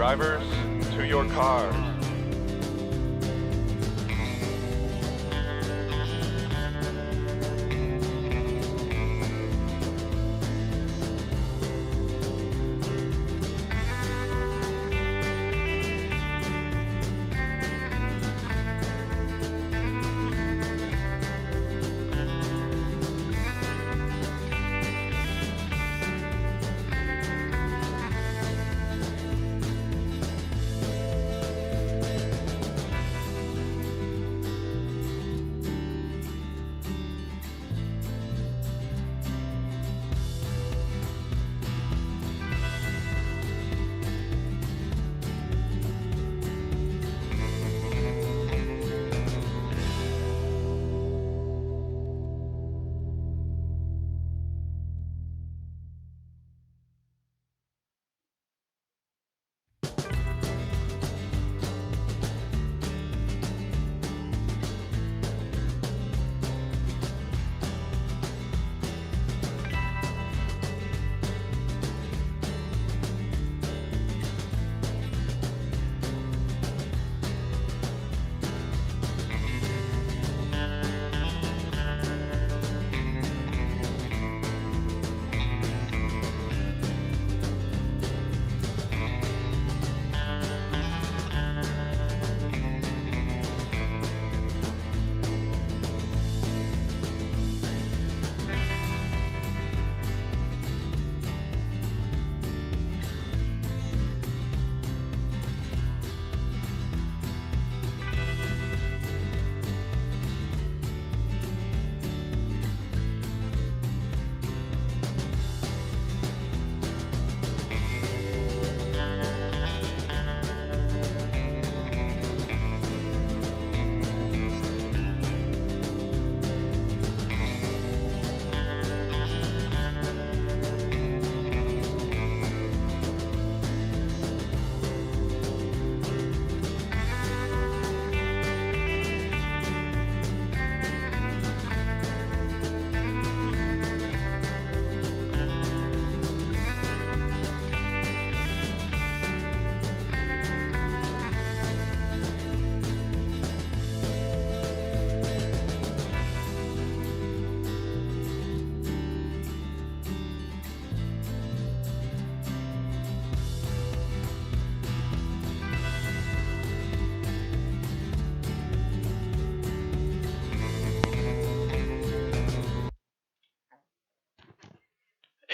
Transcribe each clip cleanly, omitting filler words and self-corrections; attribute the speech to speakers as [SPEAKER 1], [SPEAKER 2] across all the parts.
[SPEAKER 1] Drivers, to your cars.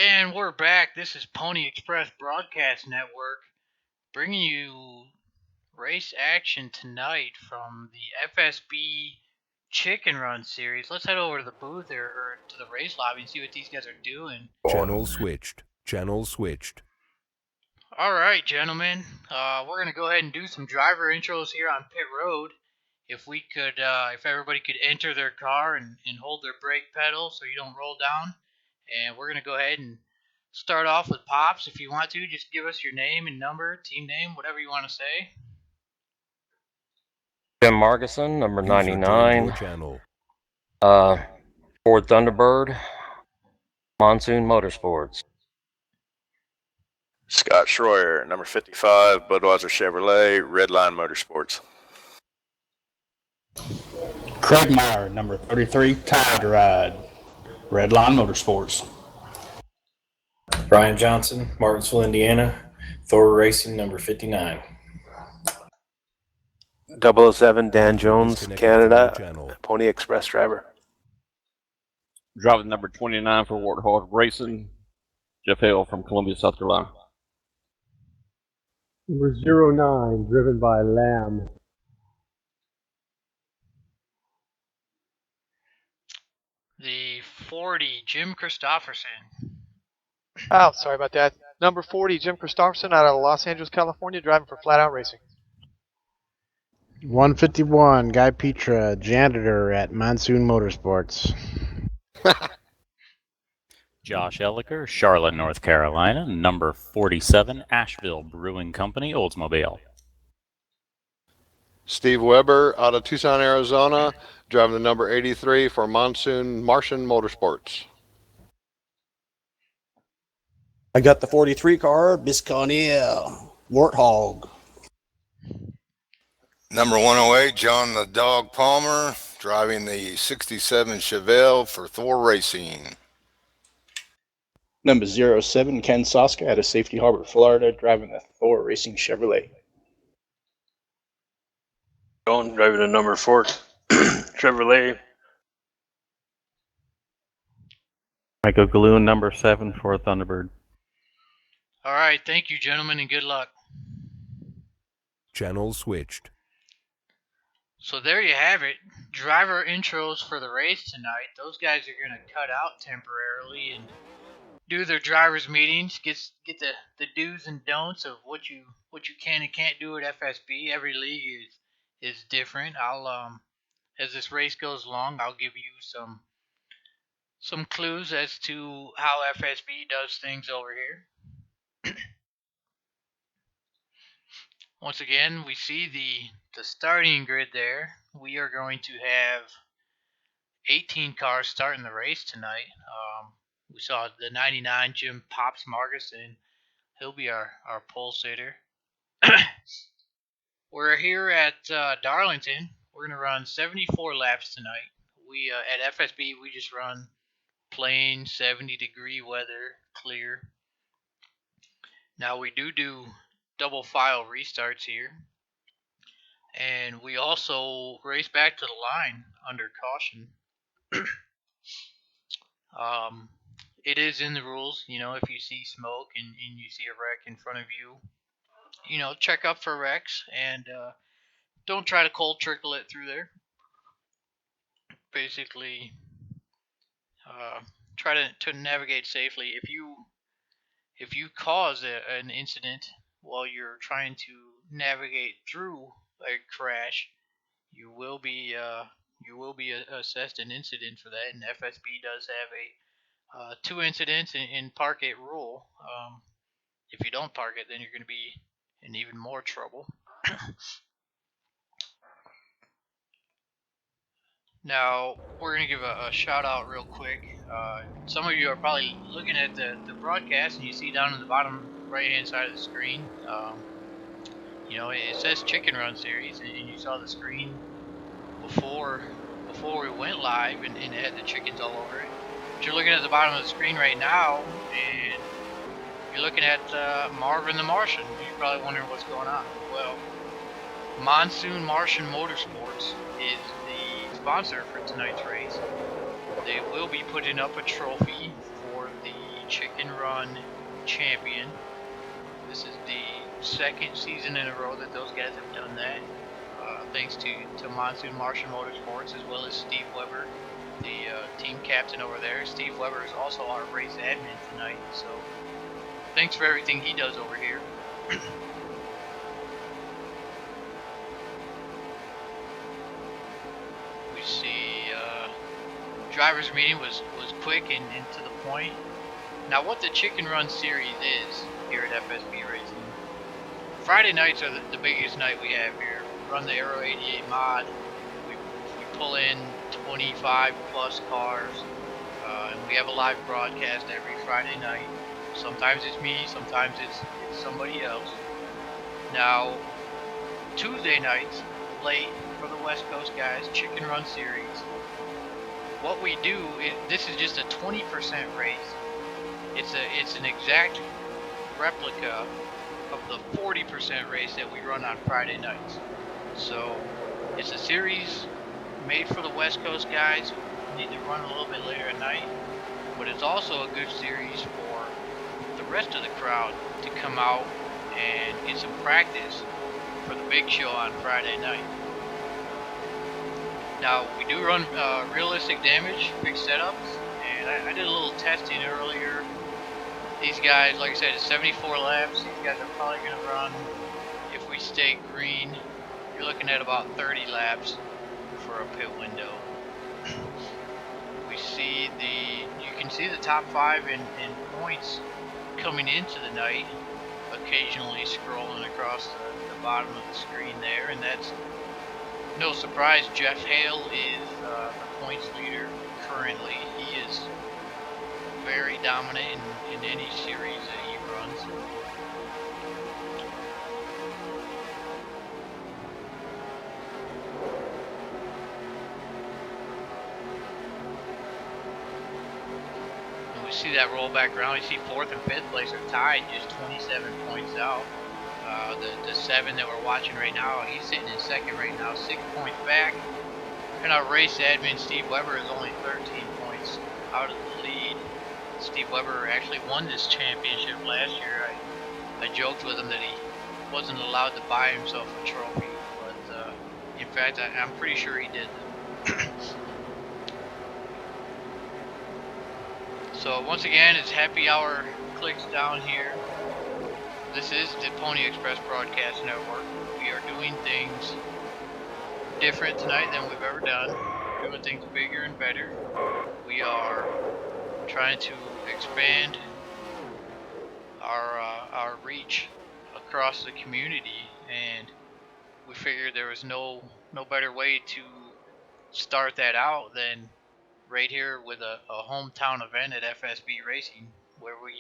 [SPEAKER 2] And we're back. This is Pony Express Broadcast Network bringing you race action tonight from the FSB Chicken Run series. Let's head over to the booth or to the race lobby and see what these guys are doing.
[SPEAKER 3] Channel switched. Channel switched.
[SPEAKER 2] All right, gentlemen. We're going to go ahead and do some driver intros here on pit road. If we could, if everybody could enter their car and hold their brake pedal so you don't roll down. And we're going to go ahead and start off with Pops. If you want to, just give us your name and number, team name, whatever you want to say.
[SPEAKER 4] Jim Margison, number 99.
[SPEAKER 3] Channel.
[SPEAKER 4] Ford Thunderbird, Monsoon Motorsports.
[SPEAKER 5] Scott Schroyer, number 55, Budweiser Chevrolet, Redline Motorsports.
[SPEAKER 6] Craig Meyer, number 33, Tide Ride, Redline Motorsports.
[SPEAKER 7] Brian Johnson, Martinsville, Indiana, Thor Racing, number 59.
[SPEAKER 8] 007, Dan Jones, Canada, Pony Express driver.
[SPEAKER 9] Driving number 29 for Warthog Racing, Jeff Hale from Columbia, South Carolina.
[SPEAKER 10] Number 09, driven by Lamb.
[SPEAKER 2] The 40, Jim Christopherson.
[SPEAKER 11] Oh, sorry about that. Number 40, Jim Christopherson out of Los Angeles, California, driving for Flat Out Racing.
[SPEAKER 12] 151, Guy Petra, janitor at Monsoon Motorsports.
[SPEAKER 13] Josh Elliker, Charlotte, North Carolina, number 47, Asheville Brewing Company, Oldsmobile.
[SPEAKER 14] Steve Weber out of Tucson, Arizona, driving the number 83 for Monsoon Martian Motorsports.
[SPEAKER 15] I got the 43 car, Bisconiel,
[SPEAKER 6] Warthog.
[SPEAKER 15] Number 108, John the Dog Palmer, driving the 67 Chevelle for Thor Racing.
[SPEAKER 6] Number 07, Ken Soska out of Safety Harbor, Florida, driving the Thor Racing Chevrolet.
[SPEAKER 8] John driving a number 4 Chevrolet.
[SPEAKER 16] Michael Galoon, number 7 for Thunderbird.
[SPEAKER 2] All right, thank you, gentlemen, and good luck.
[SPEAKER 3] Channel switched.
[SPEAKER 2] So there you have it. Driver intros for the race tonight. Those guys are going to cut out temporarily and do their drivers meetings, get the do's and don'ts of what you can and can't do at FSB. Every league is different. I'll as this race goes along, I'll give you some clues as to how FSB does things over here. Once again, we see the starting grid there. We are going to have 18 cars starting the race tonight. We saw the 99 Jim Pops Marguson. He'll be our pole sitter. We're here at Darlington. We're going to run 74 laps tonight. We at FSB, we just run plain 70-degree weather, clear. Now we do double file restarts here. And we also race back to the line under caution. It is in the rules, if you see smoke and you see a wreck in front of you, check up for wrecks and don't try to cold trickle it through there. Basically, try to navigate safely. If you cause an incident while you're trying to navigate through a crash, you will be assessed an incident for that. And FSB does have a 2 incidents in park it rule. If you don't park it, then you're going to be in even more trouble. Now, we're going to give a shout out real quick. Some of you are probably looking at the broadcast and you see down in the bottom right hand side of the screen, it says Chicken Run Series, and you saw the screen before we went live and it had the chickens all over it. But you're looking at the bottom of the screen right now and you're looking at Marvin the Martian. You're probably wondering what's going on. Well, Monsoon Martian Motorsports is the sponsor for tonight's race. They will be putting up a trophy for the Chicken Run champion. This is the second season in a row that those guys have done that. Thanks to Monsoon Martian Motorsports, as well as Steve Weber, the team captain over there. Steve Weber is also our race admin tonight, so thanks for everything he does over here. We see driver's meeting was quick and to the point. Now, what the Chicken Run Series is here at FSB Racing, Friday nights are the biggest night we have here. We run the Aero 88 mod. We pull in 25 plus cars, and we have a live broadcast every Friday night. Sometimes it's me, sometimes it's somebody else. Now, Tuesday nights, late for the West Coast guys, Chicken Run Series. What we do is, this is just a 20% race. It's an exact replica of the 40% race that we run on Friday nights. So it's a series made for the West Coast guys who need to run a little bit later at night, but it's also a good series for the rest of the crowd to come out and get some practice for the big show on Friday night. Now, we do run realistic damage, big setups, and I did a little testing earlier. These guys, like I said, it's 74 laps. These guys are probably going to run, if we stay green, you're looking at about 30 laps for a pit window. You can see the top 5 in points coming into the night, occasionally scrolling across the bottom of the screen there, and that's no surprise. Jeff Hale is the points leader currently. He is very dominant in any series that he runs. we see that roll back around. You see 4th and 5th place are tied, just 27 points out. The 7 that we're watching right now, he's sitting in 2nd right now, 6 points back. And our race admin, Steve Weber, is only 13 points out of the lead. Steve Weber actually won this championship last year. I joked with him that he wasn't allowed to buy himself a trophy, but in fact, I'm pretty sure he did. So once again, it's happy hour clicks down here. This is the Pony Express Broadcast Network. We are doing things different tonight than we've ever done. We're doing things bigger and better. We are trying to expand our reach across the community, and we figured there was no better way to start that out than right here with a hometown event at FSB Racing, where we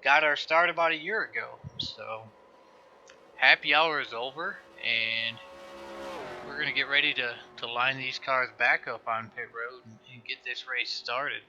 [SPEAKER 2] got our start about a year ago. So happy hour is over, and we're gonna get ready to line these cars back up on pit road and get this race started.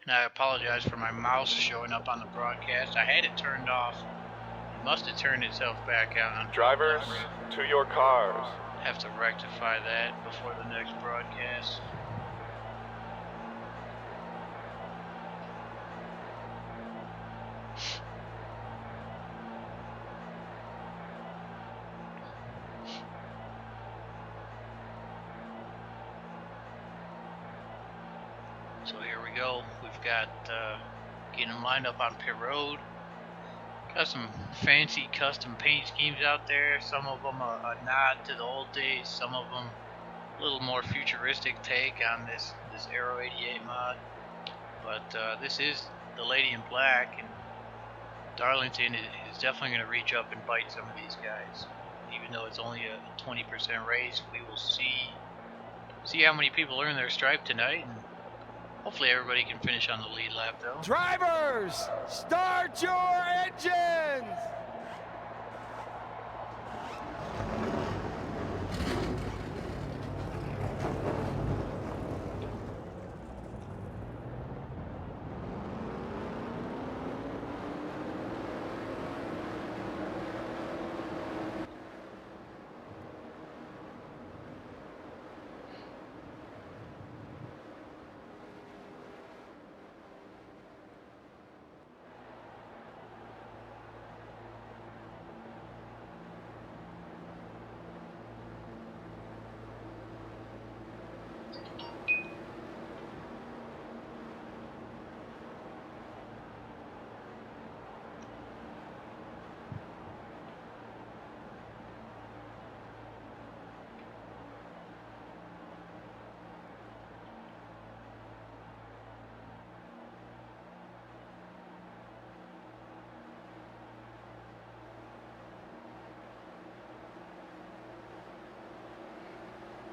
[SPEAKER 2] And I apologize for my mouse showing up on the broadcast. I had it turned off. It must have turned itself back on.
[SPEAKER 1] Drivers, to your cars.
[SPEAKER 2] Have to rectify that before the next broadcast. So here we go. We've got getting them lined up on pit road. Got some fancy custom paint schemes out there. Some of them a nod to the old days. Some of them a little more futuristic take on this Aero 88 mod. But this is the Lady in Black, and Darlington is definitely going to reach up and bite some of these guys. Even though it's only a 20% race, we will see how many people earn their stripe tonight, and hopefully everybody can finish on the lead lap though.
[SPEAKER 17] Drivers, start your engines!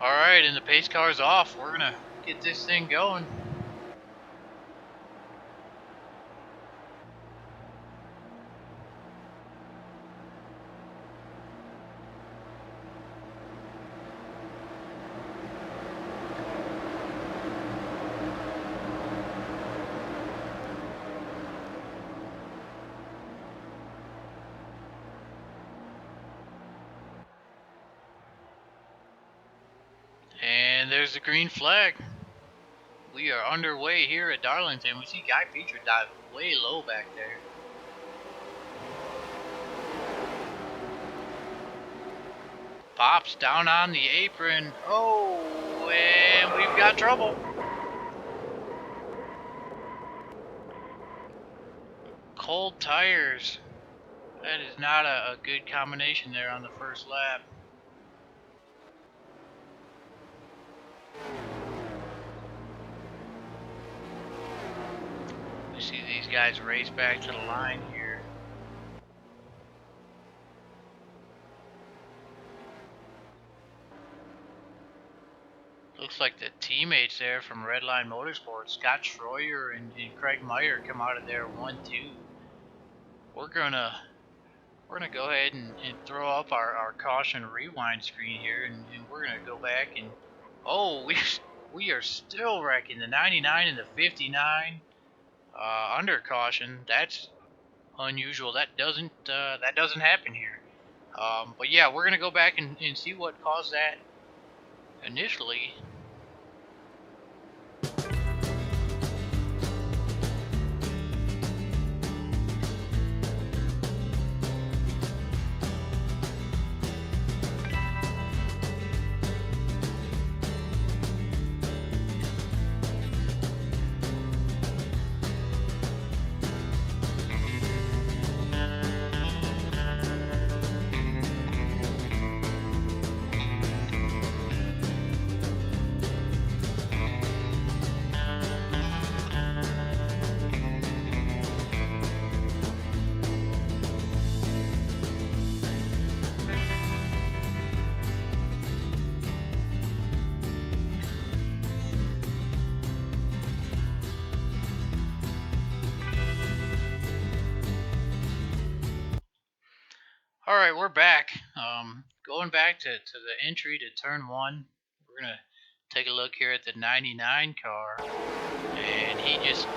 [SPEAKER 2] Alright, and the pace car's off. We're gonna get this thing going. And there's the green flag. We are underway here at Darlington. We see Guy Petra dive way low back there. Pops down on the apron. Oh, and we've got trouble. Cold tires. That is not a good combination there on the first lap. We see these guys race back to the line here. Looks like the teammates there from Redline Motorsports, Scott Schroyer and Craig Meyer, come out of there 1-2. We're gonna go ahead and throw up our caution rewind screen here, and we're gonna go back and we are still wrecking the 99 and the 59 under caution. That's unusual. That doesn't happen here. But yeah, we're gonna go back and see what caused that initially. All right, we're back. Going back to the entry to turn 1, we're gonna take a look here at the 99 car, and he just,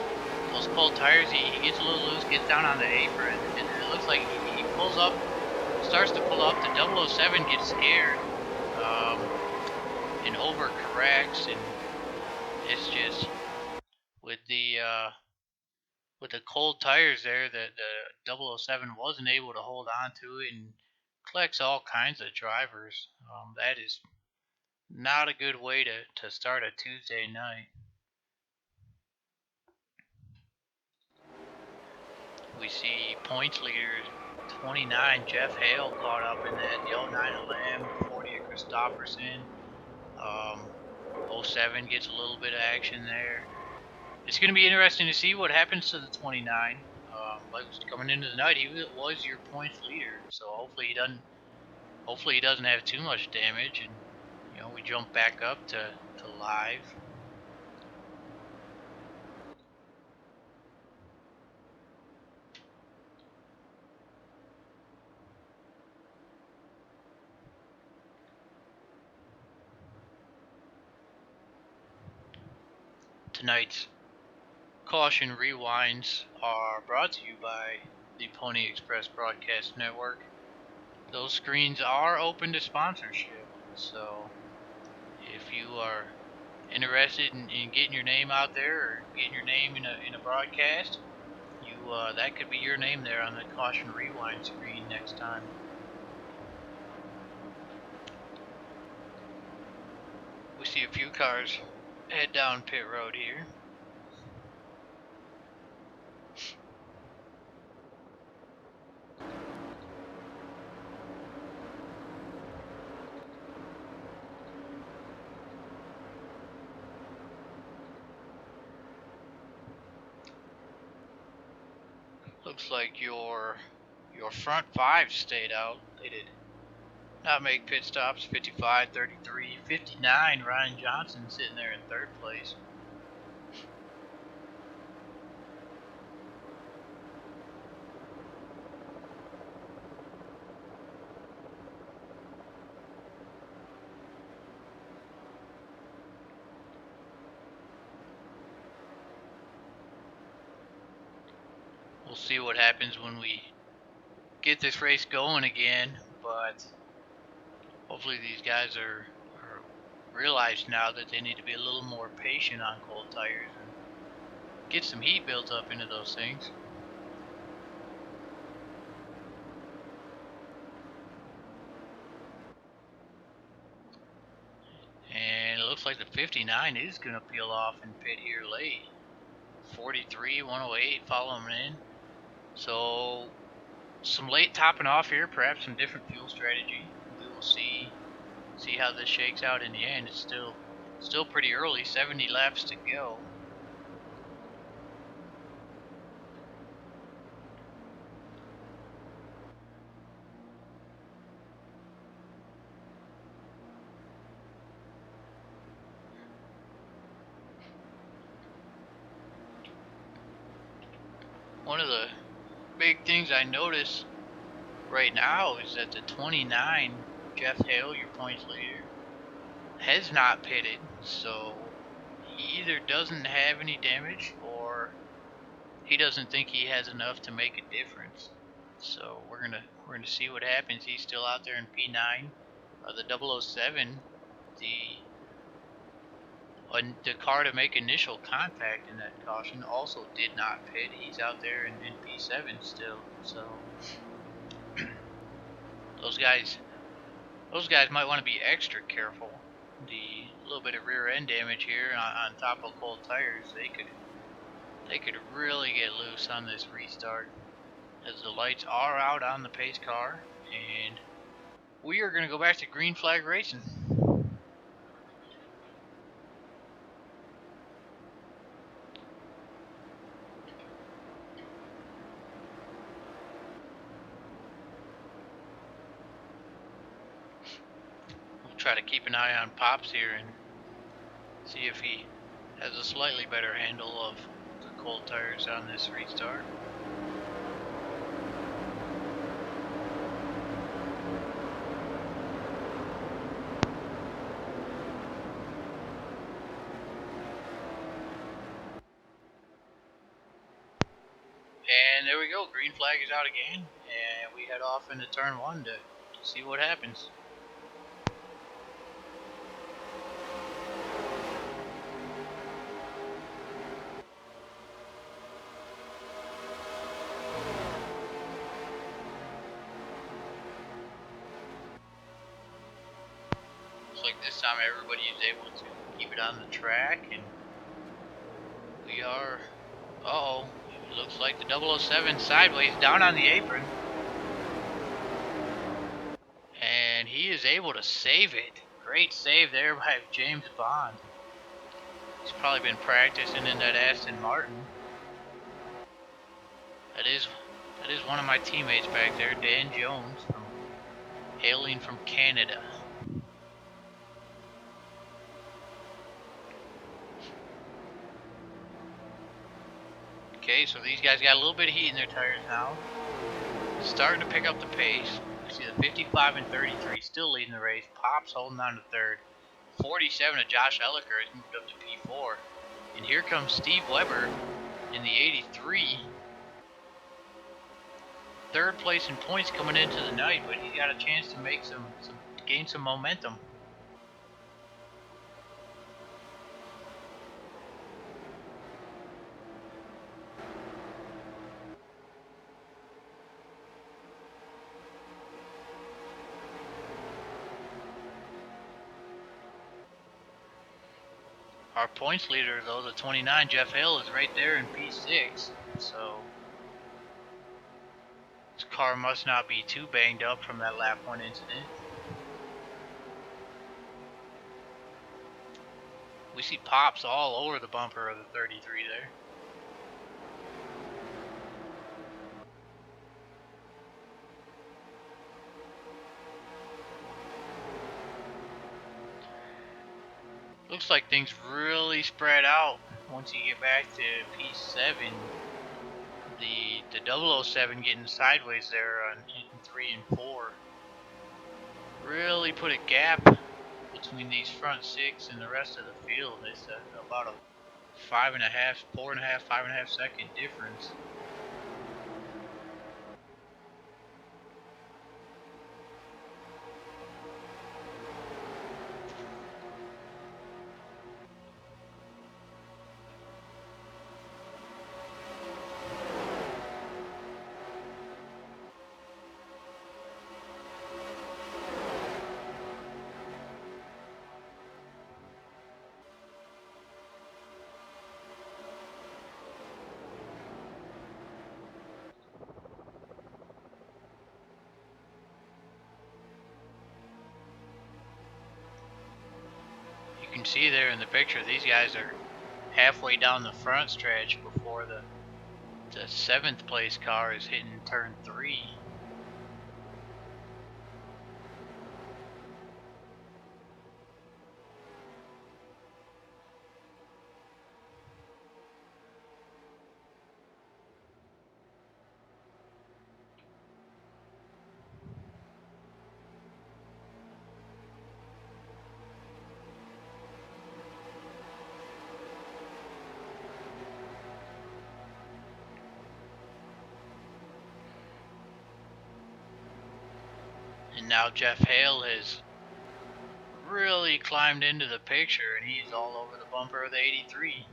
[SPEAKER 2] those cold tires, he gets a little loose, gets down on the apron, and it looks like he pulls up, starts to pull up. The 007 gets scared, and overcorrects, and it's just with the cold tires there, the 007 wasn't able to hold on to it and collects all kinds of drivers. That is not a good way to start a Tuesday night. We see points leader 29 Jeff Hale caught up in that, the 09 Lamb, 40 of Christopherson. 07 gets a little bit of action there. It's going to be interesting to see what happens to the 29. Like coming into the night, he was your points leader, so hopefully he doesn't have too much damage, and we jump back up to live. Tonight's Caution Rewinds are brought to you by the Pony Express Broadcast Network. Those screens are open to sponsorship, so if you are interested in getting your name out there or getting your name in a broadcast, that could be your name there on the Caution Rewind screen next time. We see a few cars head down pit road here. Looks like your front 5 stayed out. They did not make pit stops. 55, 33, 59. Ryan Johnson sitting there in 3rd place. We'll see what happens when we get this race going again, but hopefully these guys are realized now that they need to be a little more patient on cold tires and get some heat built up into those things. And it looks like the 59 is going to peel off in pit here late. 43, 108 following in. So some late topping off here, perhaps some different fuel strategy. We will see how this shakes out in the end. It's still pretty early, 70 laps to go. one of the big things I notice right now is that the 29 Jeff Hale, your points leader, has not pitted, so he either doesn't have any damage or he doesn't think he has enough to make a difference. So we're gonna see what happens. He's still out there in P9. The 007, the car to make initial contact in that caution also did not pit. He's out there in P7 still. So those guys might want to be extra careful. The little bit of rear end damage here on top of cold tires, they could really get loose on this restart, as the lights are out on the pace car, and we are going to go back to green flag racing. We'll try to keep an eye on Pops here and see if he has a slightly better handle of the cold tires on this restart. And there we go, green flag is out again, and we head off into turn 1 to see what happens. Looks like this time everybody is able to keep it on the track, and we are, uh-oh, it looks like the 007 sideways down on the apron, and he is able to save it. Great save there by James Bond. He's probably been practicing in that Aston Martin. That is one of my teammates back there, Dan Jones, hailing from Canada. Okay, so these guys got a little bit of heat in their tires now. Starting to pick up the pace. We see the 55 and 33 still leading the race. Pops holding on to third. 47 of Josh Elliker has moved up to P4. And here comes Steve Weber in the 83. Third place in points coming into the night, but he got a chance to make gain some momentum. Our points leader, though, the 29, Jeff Hill, is right there in P6, so his car must not be too banged up from that lap 1 incident. We see Pops all over the bumper of the 33 there. Looks like things really spread out once you get back to P7. The 007 getting sideways there on 3 and 4 really put a gap between these front 6 and the rest of the field. It's about a 5.5 second difference. You can see there in the picture, these guys are halfway down the front stretch before the 7th place car is hitting turn 3. now Jeff Hale has really climbed into the picture, and he's all over the bumper of the 83.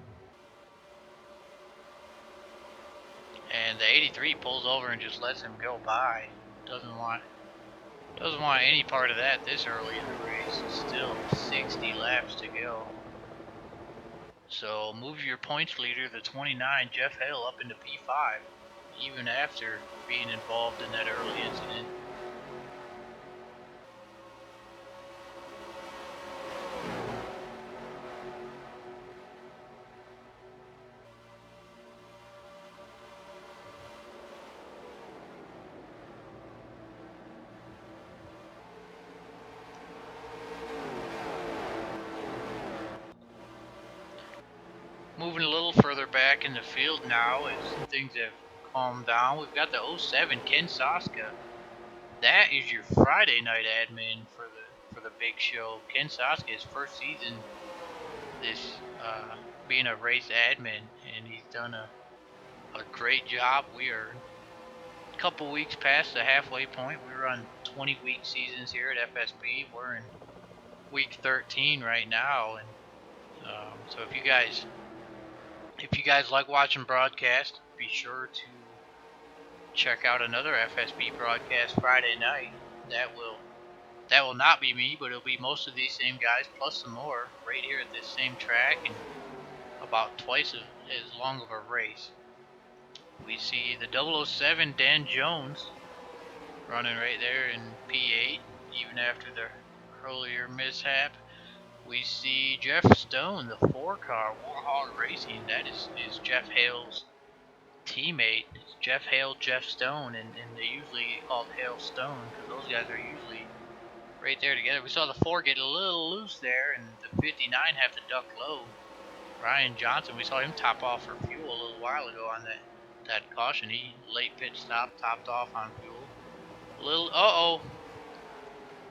[SPEAKER 2] And the 83 pulls over and just lets him go by. Doesn't want any part of that this early in the race. Still 60 laps to go. So move your points leader, the 29, Jeff Hale, up into P5, even after being involved in that early incident. Moving a little further back in the field now as things have calmed down. We've got the 07 Ken Soska. That is your Friday night admin for the big show. Ken Soska, his first season this being a race admin, and he's done a great job. We are a couple weeks past the halfway point. We run 20-week seasons here at FSB. We're in week 13 right now, and so if you guys like watching broadcast, be sure to check out another FSB broadcast Friday night. That will not be me, but it'll be most of these same guys plus some more right here at this same track, and about twice as long of a race. We see the 007 Dan Jones running right there in P8 even after the earlier mishap. We see Jeff Stone, the 4-car Warhol Racing. That is Jeff Hale's teammate. It's Jeff Hale, Jeff Stone, and they usually get called Hale Stone because those guys are usually right there together. We saw the 4 get a little loose there, and the 59 have to duck low. Ryan Johnson, we saw him top off for fuel a little while ago on that caution. He late pit stop, topped off on fuel.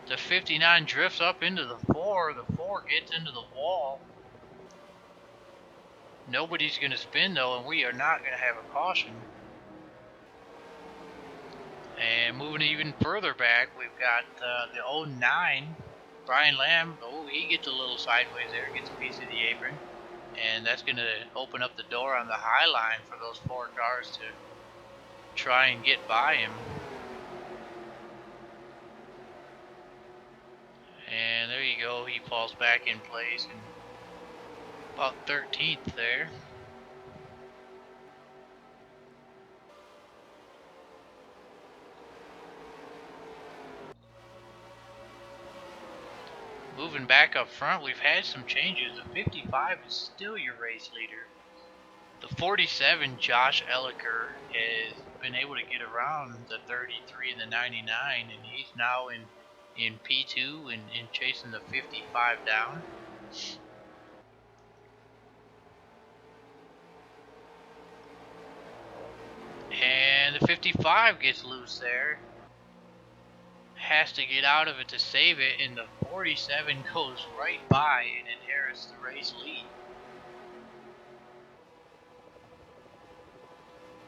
[SPEAKER 2] The 59 drifts up into the 4. The 4 gets into the wall. Nobody's going to spin, though, and we are not going to have a caution. And moving even further back, we've got the 09, Brian Lamb. Oh, he gets a little sideways there, gets a piece of the apron. And that's going to open up the door on the high line for those 4 cars to try and get by him. And there you go, he falls back in place, and about 13th there. Moving back up front, we've had some changes. The 55 is still your race leader. The 47, Josh Elliker, has been able to get around the 33 and the 99, and he's now in P2 and chasing the 55 down. And the 55 gets loose there. Has to get out of it to save it, and the 47 goes right by and inherits the race lead.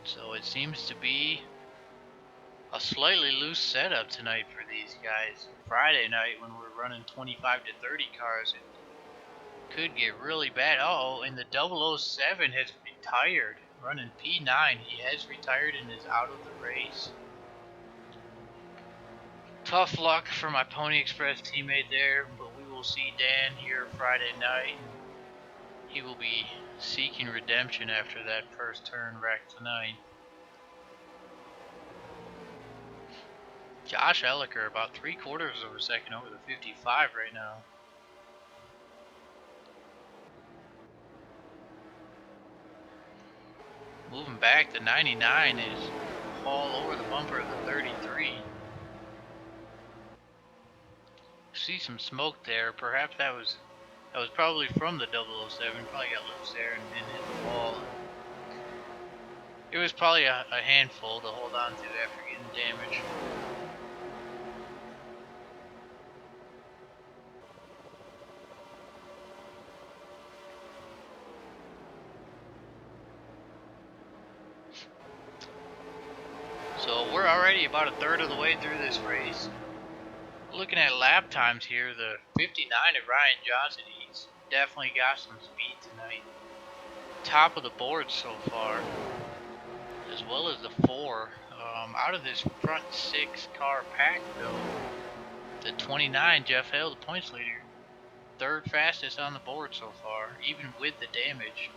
[SPEAKER 2] So it seems to be a slightly loose setup tonight for these guys. Friday night, when we're running 25 to 30 cars, it could get really bad. And the 007 has retired, running P9. He has retired and is out of the race. Tough luck for my Pony Express teammate there, but we will see Dan here Friday night. He will be seeking redemption after that first turn wreck tonight. Josh Elliker about 3/4 of a second over the 55 right now. Moving back, the 99 is all over the bumper of the 33. See some smoke there. Perhaps that was probably from the 007. Probably got loose there and hit the wall. It was probably a handful to hold on to after getting damage. So we're already about a third of the way through this race. Looking at lap times here, the 59 of Ryan Johnson, he's definitely got some speed tonight. Top of the board so far, as well as the 4. Out of this front 6 car pack, though, the 29, Jeff Hill, the points leader, 3rd fastest on the board so far, even with the damage.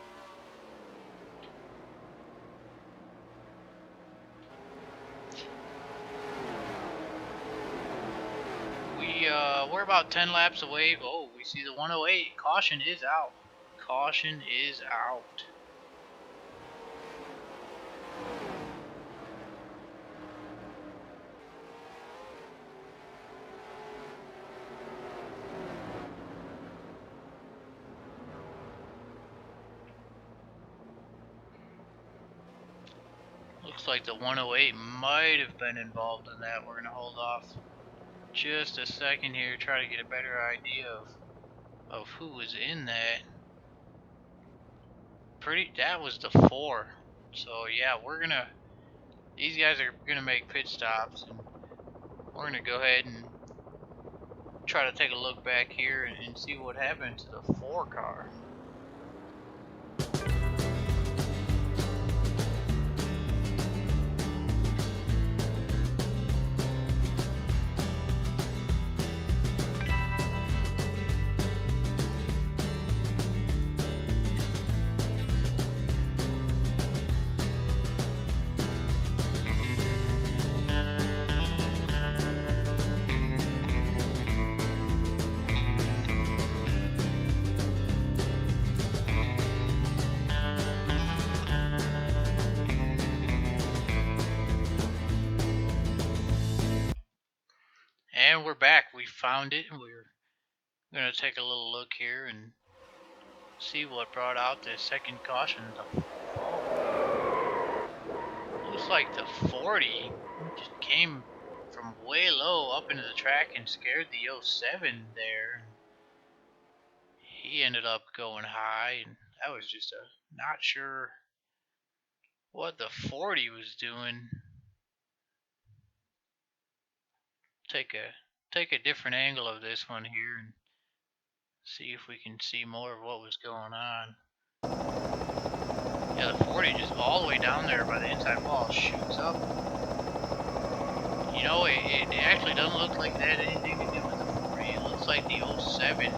[SPEAKER 2] We're about 10 laps away. Oh, we see the 108. Caution is out. Caution is out. Looks like the 108 might have been involved in that. We're going to hold off just a second here, try to get a better idea of who was in that. That was the 4. So yeah, these guys are gonna make pit stops, and we're gonna go ahead and try to take a look back here and see what happened to the 4 car. And we're back. We found it, and we're going to take a little look here and see what brought out the second caution. Looks like the 40 just came from way low up into the track and scared the 07 there. He ended up going high, and I was just not sure what the 40 was doing. Take a different angle of this one here and see if we can see more of what was going on. Yeah, the 40 just all the way down there by the inside wall shoots up. You know, it actually doesn't look like that had anything to do with the 40. It looks like the 07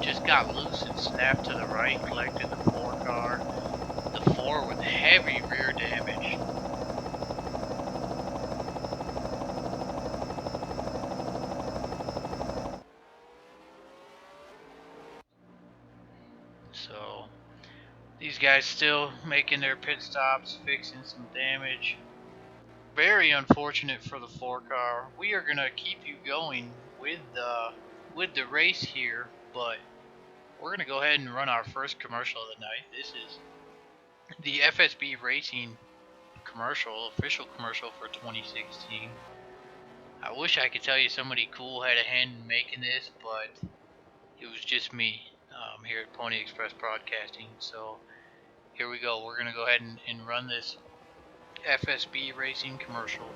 [SPEAKER 2] just got loose and snapped to the right, collected the 4 car. The 4 with heavy rear damage. So these guys still making their pit stops, fixing some damage. Very unfortunate for the 4 car. We are gonna keep you going with the race here, but we're gonna go ahead and run our first commercial of the night. This is the FSB Racing commercial, official commercial for 2016. I wish I could tell you somebody cool had a hand in making this, but it was just me here at Pony Express Broadcasting. So here we go. We're gonna go ahead and run this FSB Racing commercial.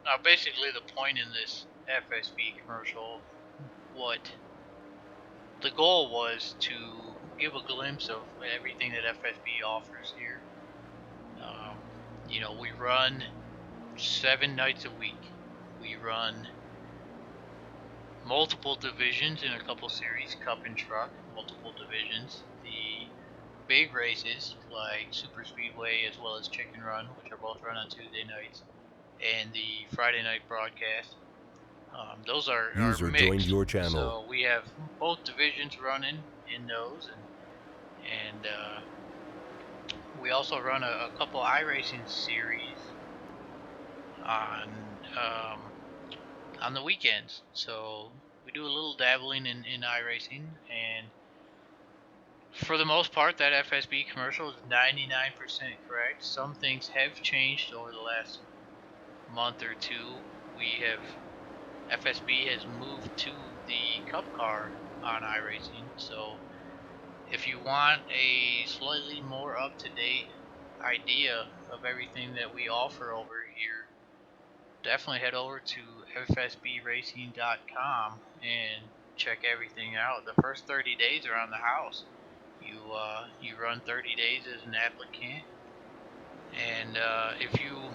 [SPEAKER 2] Now, basically, the point in this FSB commercial, what the goal was to give a glimpse of everything that FSB offers here. You know, we run 7 nights a week. We run multiple divisions in a couple series, Cup and Truck, multiple divisions. The big races like Super Speedway as well as Chicken Run, which are both run on Tuesday nights, and the Friday night broadcast. Those are
[SPEAKER 3] User
[SPEAKER 2] mixed.
[SPEAKER 3] joined your channel.
[SPEAKER 2] So we have both divisions running in those, And we also run a couple iRacing series on the weekends. So we do a little dabbling in iRacing, and for the most part, that FSB commercial is 99% correct. Some things have changed over the last month or two. FSB has moved to the Cup car on iRacing, so if you want a slightly more up-to-date idea of everything that we offer over here, definitely head over to fsbracing.com and check everything out. The first 30 days are on the house. You run 30 days as an applicant, and if you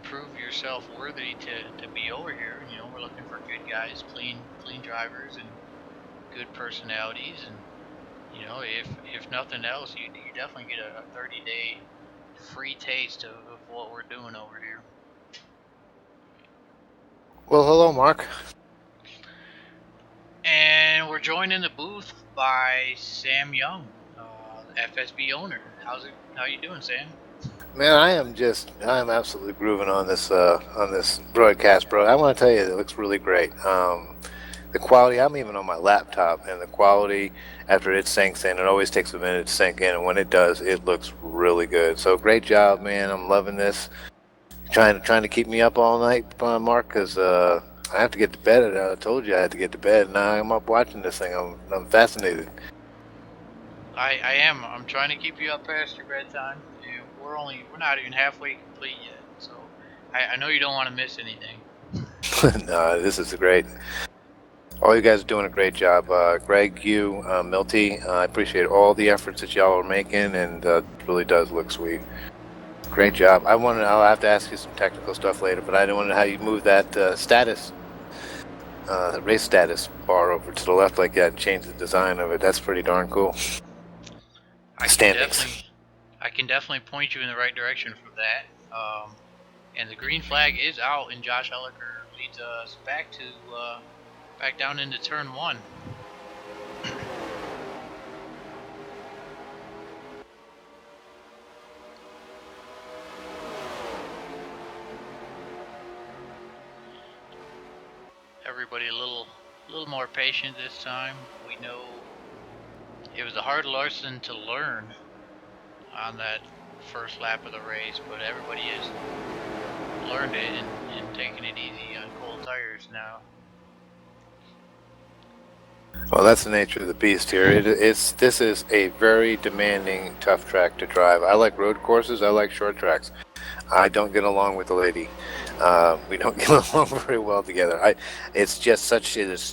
[SPEAKER 2] prove yourself worthy to be over here, we're looking for good guys, clean drivers, and good personalities. And if nothing else, you definitely get a 30-day free taste of what we're doing over here.
[SPEAKER 8] Well, hello, Mark.
[SPEAKER 2] And we're joined in the booth by Sam Young, FSB owner. How you doing, Sam?
[SPEAKER 8] Man, I'm absolutely grooving on this broadcast, bro. I want to tell you, it looks really great. The quality, I'm even on my laptop, and the quality, after it sinks in, it always takes a minute to sink in, and when it does, it looks really good. So great job, man. I'm loving this. Trying to keep me up all night, Mark, because I have to get to bed. I told you I had to get to bed, and now I'm up watching this thing. I'm fascinated.
[SPEAKER 2] I am. I'm trying to keep you up past your bedtime. And we're not even halfway complete yet, so I know you don't want to miss anything.
[SPEAKER 8] No, this is great. All you guys are doing a great job. Greg, you, Milty, I appreciate all the efforts that y'all are making, and it really does look sweet. Great job. I'll have to ask you some technical stuff later, but I don't know how you move that the race status bar over to the left like that and change the design of it. That's pretty darn cool.
[SPEAKER 2] I can definitely point you in the right direction for that. And the green flag is out, and Josh Elliker leads us back down into turn 1. Everybody a little more patient this time. We know it was a hard lesson to learn on that first lap of the race, but everybody has learned it and taking it easy on cold tires now.
[SPEAKER 8] Well, that's the nature of the beast here. This is a very demanding, tough track to drive. I like road courses. I like short tracks. I don't get along with the lady. We don't get along very well together. It's just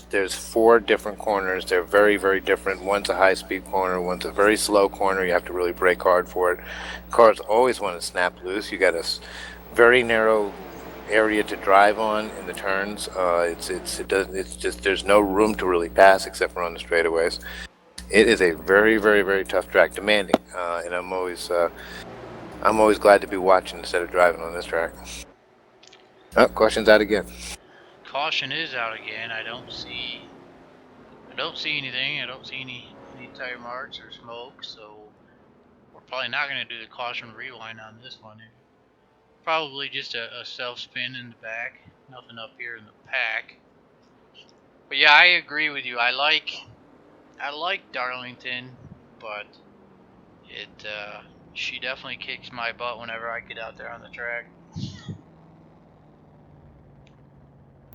[SPEAKER 8] there's 4 different corners. They're very, very different. One's a high-speed corner. One's a very slow corner. You have to really brake hard for it. Cars always want to snap loose. You got a very narrow area to drive on in the turns. There's no room to really pass except for on the straightaways. It is a very, very, very tough track, demanding, and I'm always glad to be watching instead of driving on this track. Oh, caution's out again.
[SPEAKER 2] Caution is out again. I don't see anything. I don't see any tire marks or smoke, so we're probably not going to do the caution rewind on this one. Probably just a self spin in the back. Nothing up here in the pack. But yeah, I agree with you. I like Darlington, but she definitely kicks my butt whenever I get out there on the track.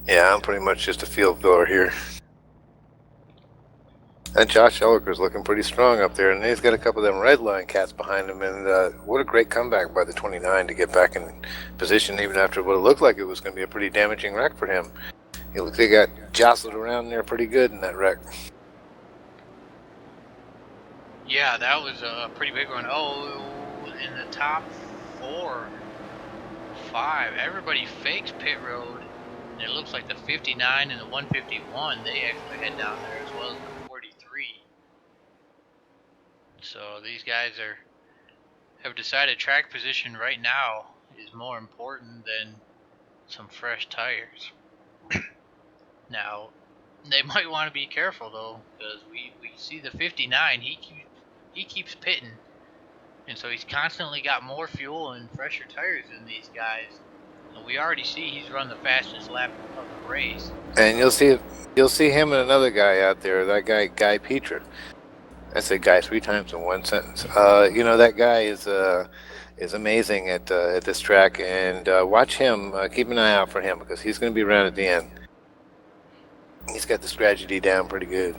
[SPEAKER 8] Yeah, I'm pretty much just a field filler here. And Josh Elliker's looking pretty strong up there, and he's got a couple of them red line cats behind him, and what a great comeback by the 29 to get back in position even after what it looked like it was going to be a pretty damaging wreck for him. They got jostled around there pretty good in that wreck.
[SPEAKER 2] Yeah, that was a pretty big one. Oh, in the top 4, 5, everybody fakes pit road. And it looks like the 59 and the 151, they actually head down there as well as the 43. So these guys have decided track position right now is more important than some fresh tires. Now, they might want to be careful though, because we see the 59, he he keeps pitting, and so he's constantly got more fuel and fresher tires than these guys. And we already see he's run the fastest lap of the race.
[SPEAKER 8] And you'll see him and another guy out there. That guy Petra. I said guy 3 times in one sentence. That guy is amazing at this track, and watch him. Keep an eye out for him because he's going to be around at the end. He's got the strategy down pretty good.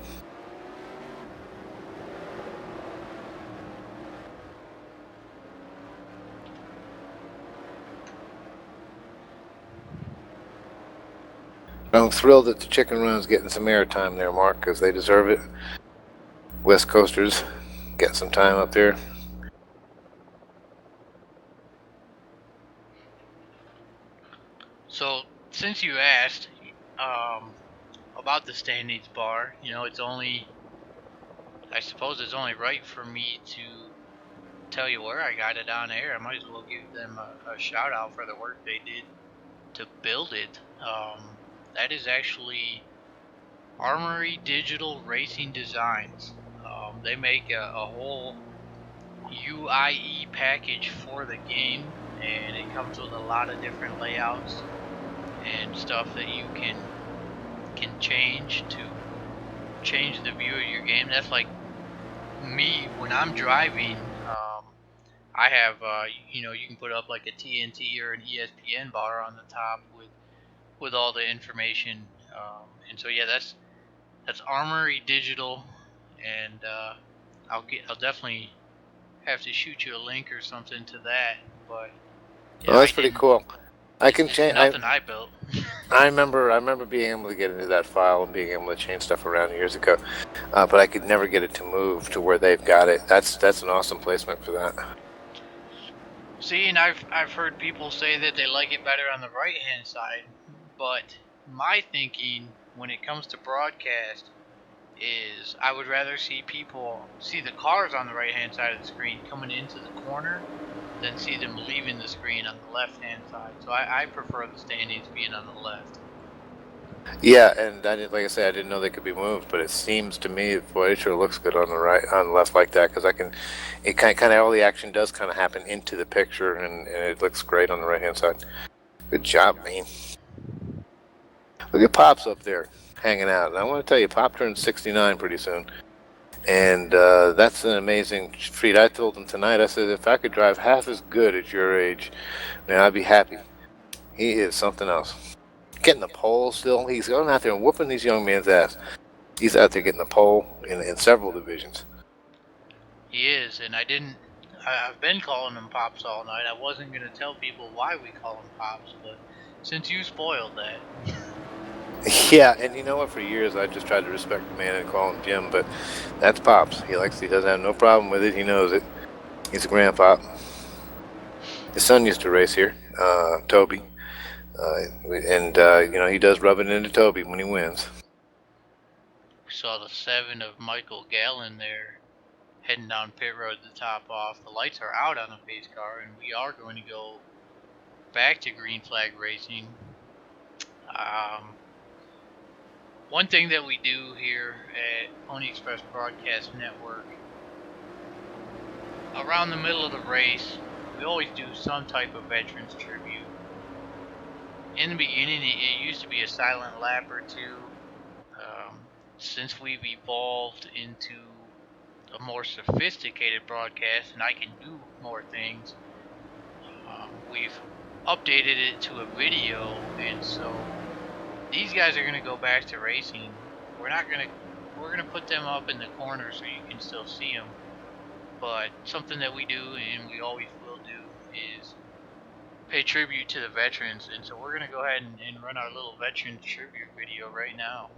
[SPEAKER 8] I'm thrilled that the Chicken Run's getting some airtime there, Mark, because they deserve it. West Coasters get some time up there.
[SPEAKER 2] So, since you asked about the standings bar, it's only, I suppose it's only right for me to tell you where I got it on air. I might as well give them a shout out for the work they did to build it. That is actually Armory Digital Racing Designs. They make a whole UIE package for the game, and it comes with a lot of different layouts and stuff that you can change to change the view of your game. That's like me when I'm driving. I have you can put up like a TNT or an ESPN bar on the top with all the information, and so yeah, that's Armory Digital, and I'll definitely have to shoot you a link or something to that. But yeah,
[SPEAKER 8] well, that's pretty cool. I can change.
[SPEAKER 2] Nothing I built.
[SPEAKER 8] I remember being able to get into that file and being able to change stuff around years ago, but I could never get it to move to where they've got it. That's an awesome placement for that.
[SPEAKER 2] See, and I've heard people say that they like it better on the right hand side, but my thinking when it comes to broadcast is I would rather see people see the cars on the right hand side of the screen coming into the corner than see them leaving the screen on the left hand side. So I prefer the standings being on the left.
[SPEAKER 8] Yeah, and like I said, I didn't know they could be moved, but it seems to me, boy, it sure looks good on the left like that, because it kind of all the action does kind of happen into the picture, and it looks great on the right hand side. Good job, man. Look at Pops up there hanging out. And I want to tell you, Pop turns 69 pretty soon, and that's an amazing feat. I told him tonight, I said, if I could drive half as good at your age, man, I'd be happy. He is something else. Getting the pole still. He's going out there and whooping these young men's ass. He's out there getting the pole in several divisions.
[SPEAKER 2] He is, and I've been calling him Pops all night. I wasn't going to tell people why we call him Pops, but since you spoiled that.
[SPEAKER 8] Yeah, and you know what? For years, I just tried to respect the man and call him Jim, but that's Pops. He doesn't have no problem with it. He knows it. He's a grandpop. His son used to race here, Toby. He does rub it into Toby when he wins.
[SPEAKER 2] We saw the 7 of Michael Gallen there heading down pit road to top off. The lights are out on the pace car, and we are going to go back to green flag racing. One thing that we do here at Pony Express Broadcast Network, around the middle of the race, we always do some type of veterans tribute. In the beginning, it used to be a silent lap or two. Since we've evolved into a more sophisticated broadcast and I can do more things, we've updated it to a video, and so these guys are going to go back to racing. We're going to put them up in the corner so you can still see them, but something that we do and we always will do is pay tribute to the veterans, and so we're going to go ahead and run our little veteran tribute video right now.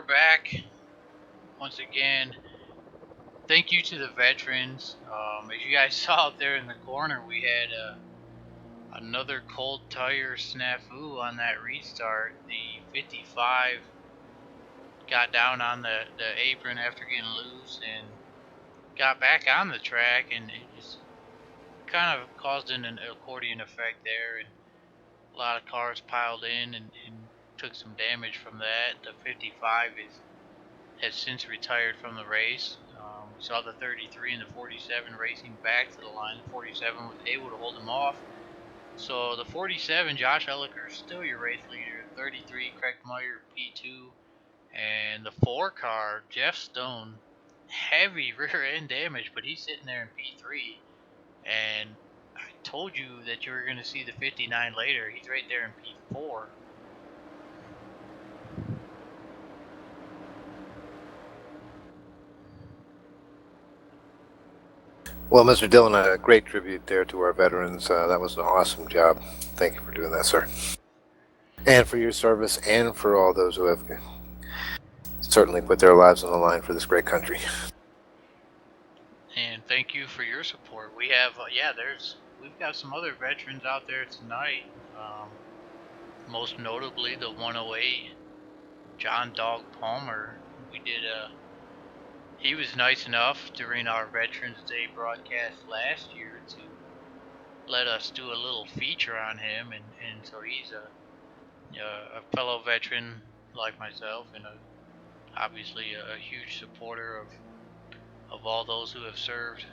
[SPEAKER 2] we're back once again. Thank you to the veterans. As you guys saw out there in the corner, we had another cold tire snafu on that restart. The 55 got down on the apron after getting loose and got back on the track, and it just kind of caused an accordion effect there, and a lot of cars piled in and took some damage from that. The 55 has since retired from the race. We saw the 33 and the 47 racing back to the line. The 47 was able to hold them off. So the 47, Josh Elliker, still your race leader. 33, Craig Meyer, P2. And the 4 car, Jeff Stone, heavy rear end damage, but he's sitting there in P3. And I told you that you were going to see the 59 later. He's right there in P4.
[SPEAKER 8] Well, Mr. Dillon, a great tribute there to our veterans. That was an awesome job. Thank you for doing that, sir. And for your service, and for all those who have certainly put their lives on the line for this great country.
[SPEAKER 2] And thank you for your support. We have, we've got some other veterans out there tonight. Most notably the 108, John Dog Palmer. He was nice enough during our Veterans Day broadcast last year to let us do a little feature on him, and so he's a fellow veteran like myself, and obviously a huge supporter of all those who have served,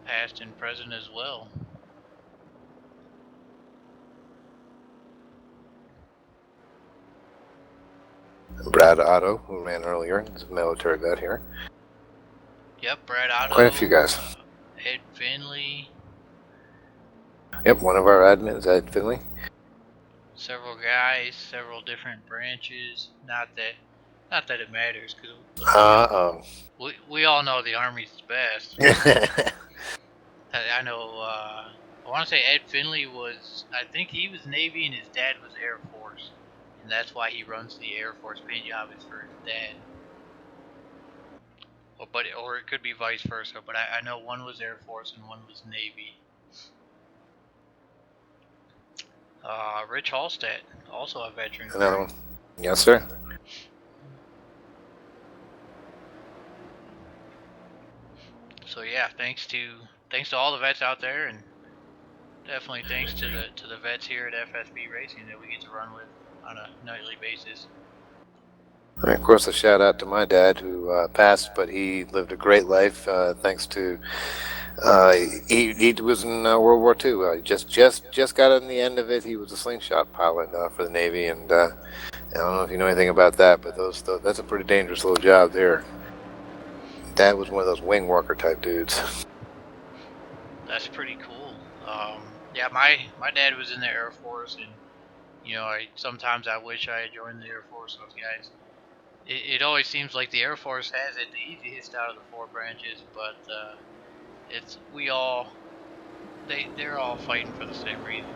[SPEAKER 2] past and present as well.
[SPEAKER 8] Brad Otto, who ran earlier, is a military vet here.
[SPEAKER 2] Yep, Brad Otto.
[SPEAKER 8] Quite a few guys.
[SPEAKER 2] Ed Finley.
[SPEAKER 8] Yep, one of our admins, Ed Finley.
[SPEAKER 2] Several guys, several different branches. Not that it matters, because we all know the Army's the best. I know. I want to say Ed Finley was. I think he was Navy and his dad was Air Force, and that's why he runs the Air Force paint job is for his dad. Or it could be vice versa, but I know one was Air Force and one was Navy. Rich Hallstead, also a veteran.
[SPEAKER 8] Another one. Yes, sir.
[SPEAKER 2] So yeah, thanks to all the vets out there, and definitely thanks to the vets here at FSB Racing that we get to run with on a nightly basis.
[SPEAKER 8] And of course, a shout out to my dad who passed, but he lived a great life thanks to he was in World War II. Just got on the end of it. He was a slingshot pilot for the Navy, and I don't know if you know anything about that, but that's a pretty dangerous little job there. Dad was one of those wing worker type dudes.
[SPEAKER 2] That's pretty cool. Yeah, my dad was in the Air Force, and sometimes I wish I had joined the Air Force. Those guys. It always seems like the Air Force has it the easiest out of the 4 branches, but they're all fighting for the same reason.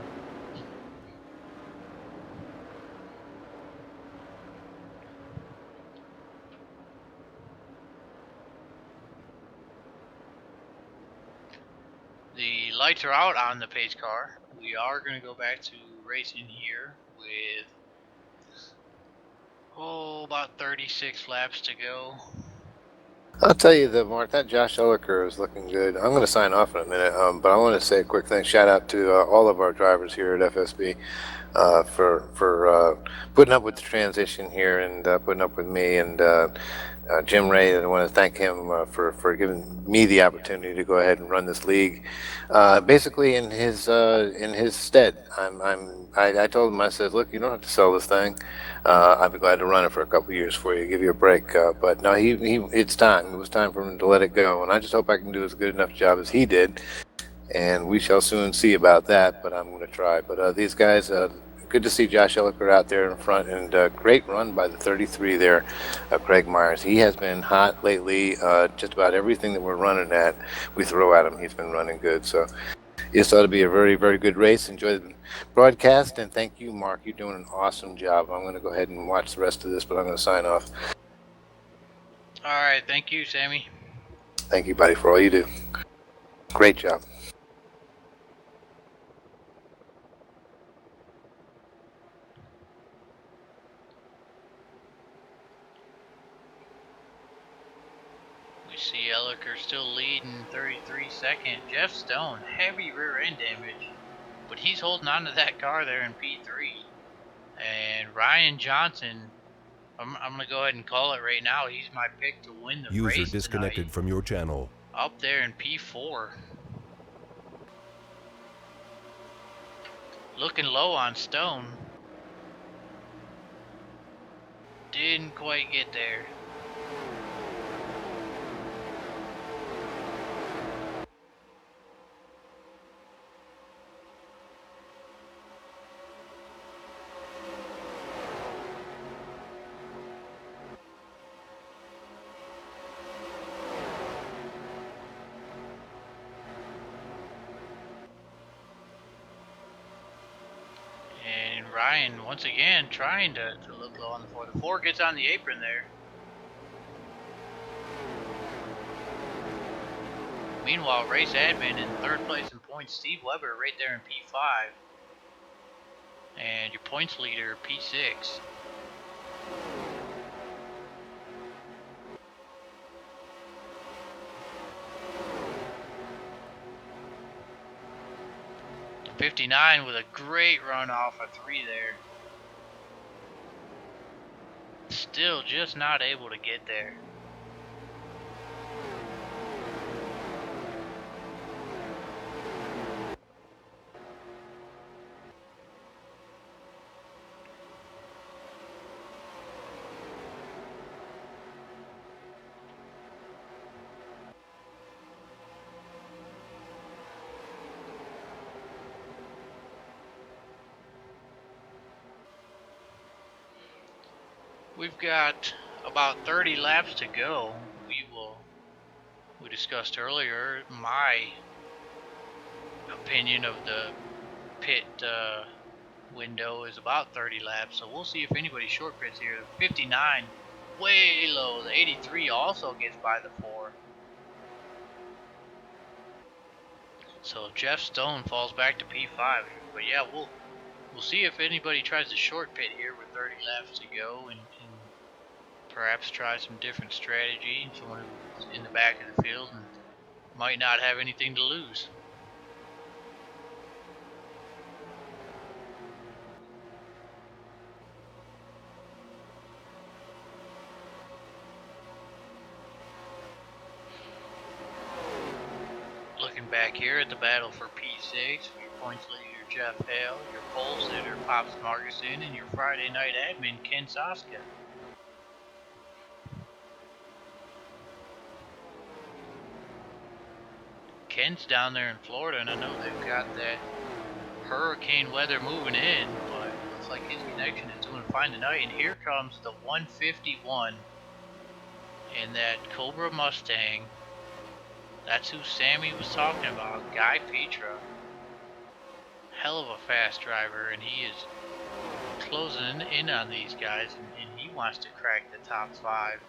[SPEAKER 2] The lights are out on the pace car. We are going to go back to racing here with about 36 laps to go.
[SPEAKER 8] I'll tell you that, Mark, that Josh Elliker is looking good. I'm going to sign off in a minute, but I want to say a quick thing. Shout out to all of our drivers here at FSB for putting up with the transition here and putting up with me. And Jim Ray, I want to thank him for giving me the opportunity to go ahead and run this league, basically in his stead. I told him, I said, look, you don't have to sell this thing. I'd be glad to run it for a couple of years for you, give you a break. But no, it's time. It was time for him to let it go, and I just hope I can do as good enough job as he did. And we shall soon see about that. But I'm going to try. But these guys. Good to see Josh Elliker out there in front, and great run by the 33 there, Craig Myers. He has been hot lately. Just about everything that we're running at, we throw at him. He's been running good. So this ought to be a very, very good race. Enjoy the broadcast, and thank you, Mark. You're doing an awesome job. I'm going to go ahead and watch the rest of this, but I'm going to sign off.
[SPEAKER 2] All right, thank you, Sammy.
[SPEAKER 8] Thank you, buddy, for all you do. Great job.
[SPEAKER 2] We see Elliker still leading 33 second. Jeff Stone, heavy rear end damage, but he's holding on to that car there in P3. And Ryan Johnson, I'm going to go ahead and call it right now. He's my pick to win the
[SPEAKER 3] User
[SPEAKER 2] race
[SPEAKER 3] disconnected
[SPEAKER 2] tonight.
[SPEAKER 3] from your channel.
[SPEAKER 2] Up there in P4. Looking low on Stone. Didn't quite get there. And Ryan, once again, trying to look low on the 4. The 4 gets on the apron there. Meanwhile, race admin in third place in points, Steve Weber right there in P5. And your points leader, P6. '59 with a great run off of 3 there. Still just not able to get there. We've got about 30 laps to go. We discussed earlier my opinion of the pit window is about 30 laps, so we'll see if anybody short pits here. 59 way low. The 83 also gets by the 4. So Jeff Stone falls back to P5. But yeah, we'll see if anybody tries to short pit here with 30 laps to go and perhaps try some different strategy. Someone who's in the back of the field and might not have anything to lose. Looking back here at the battle for P6, your points leader Jeff Hale, your pole sitter Pops Marguson, and your Friday night admin Ken Soska. Ken's down there in Florida, and I know they've got that hurricane weather moving in, but it looks like his connection is doing fine tonight. And here comes the 151 in that Cobra Mustang. That's who Sammy was talking about, Guy Petra. Hell of a fast driver, and he is closing in on these guys, and he wants to crack the top 5.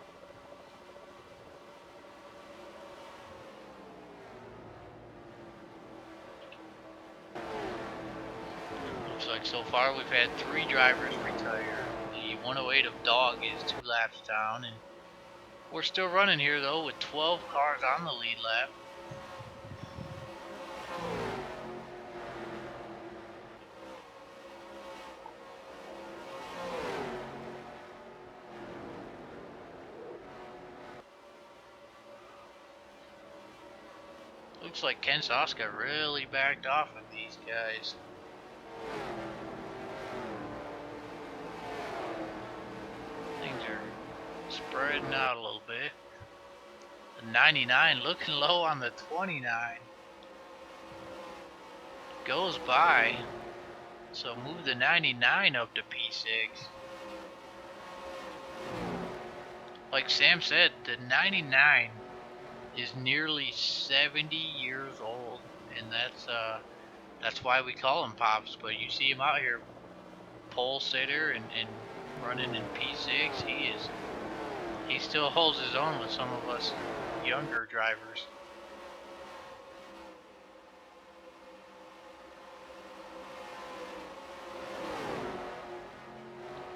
[SPEAKER 2] Looks like so far we've had 3 drivers retire. The 108 of Dog is 2 laps down, and we're still running here though with 12 cars on the lead lap. Looks like Ken Soska really backed off of these guys. Things are spreading out a little bit. The 99 looking low on the 29. Goes by. So move the 99 up to P6. Like Sam said, the 99 is nearly 70 years old, and that's why we call him Pops. But you see him out here, pole sitter and running in P6. he still holds his own with some of us younger drivers.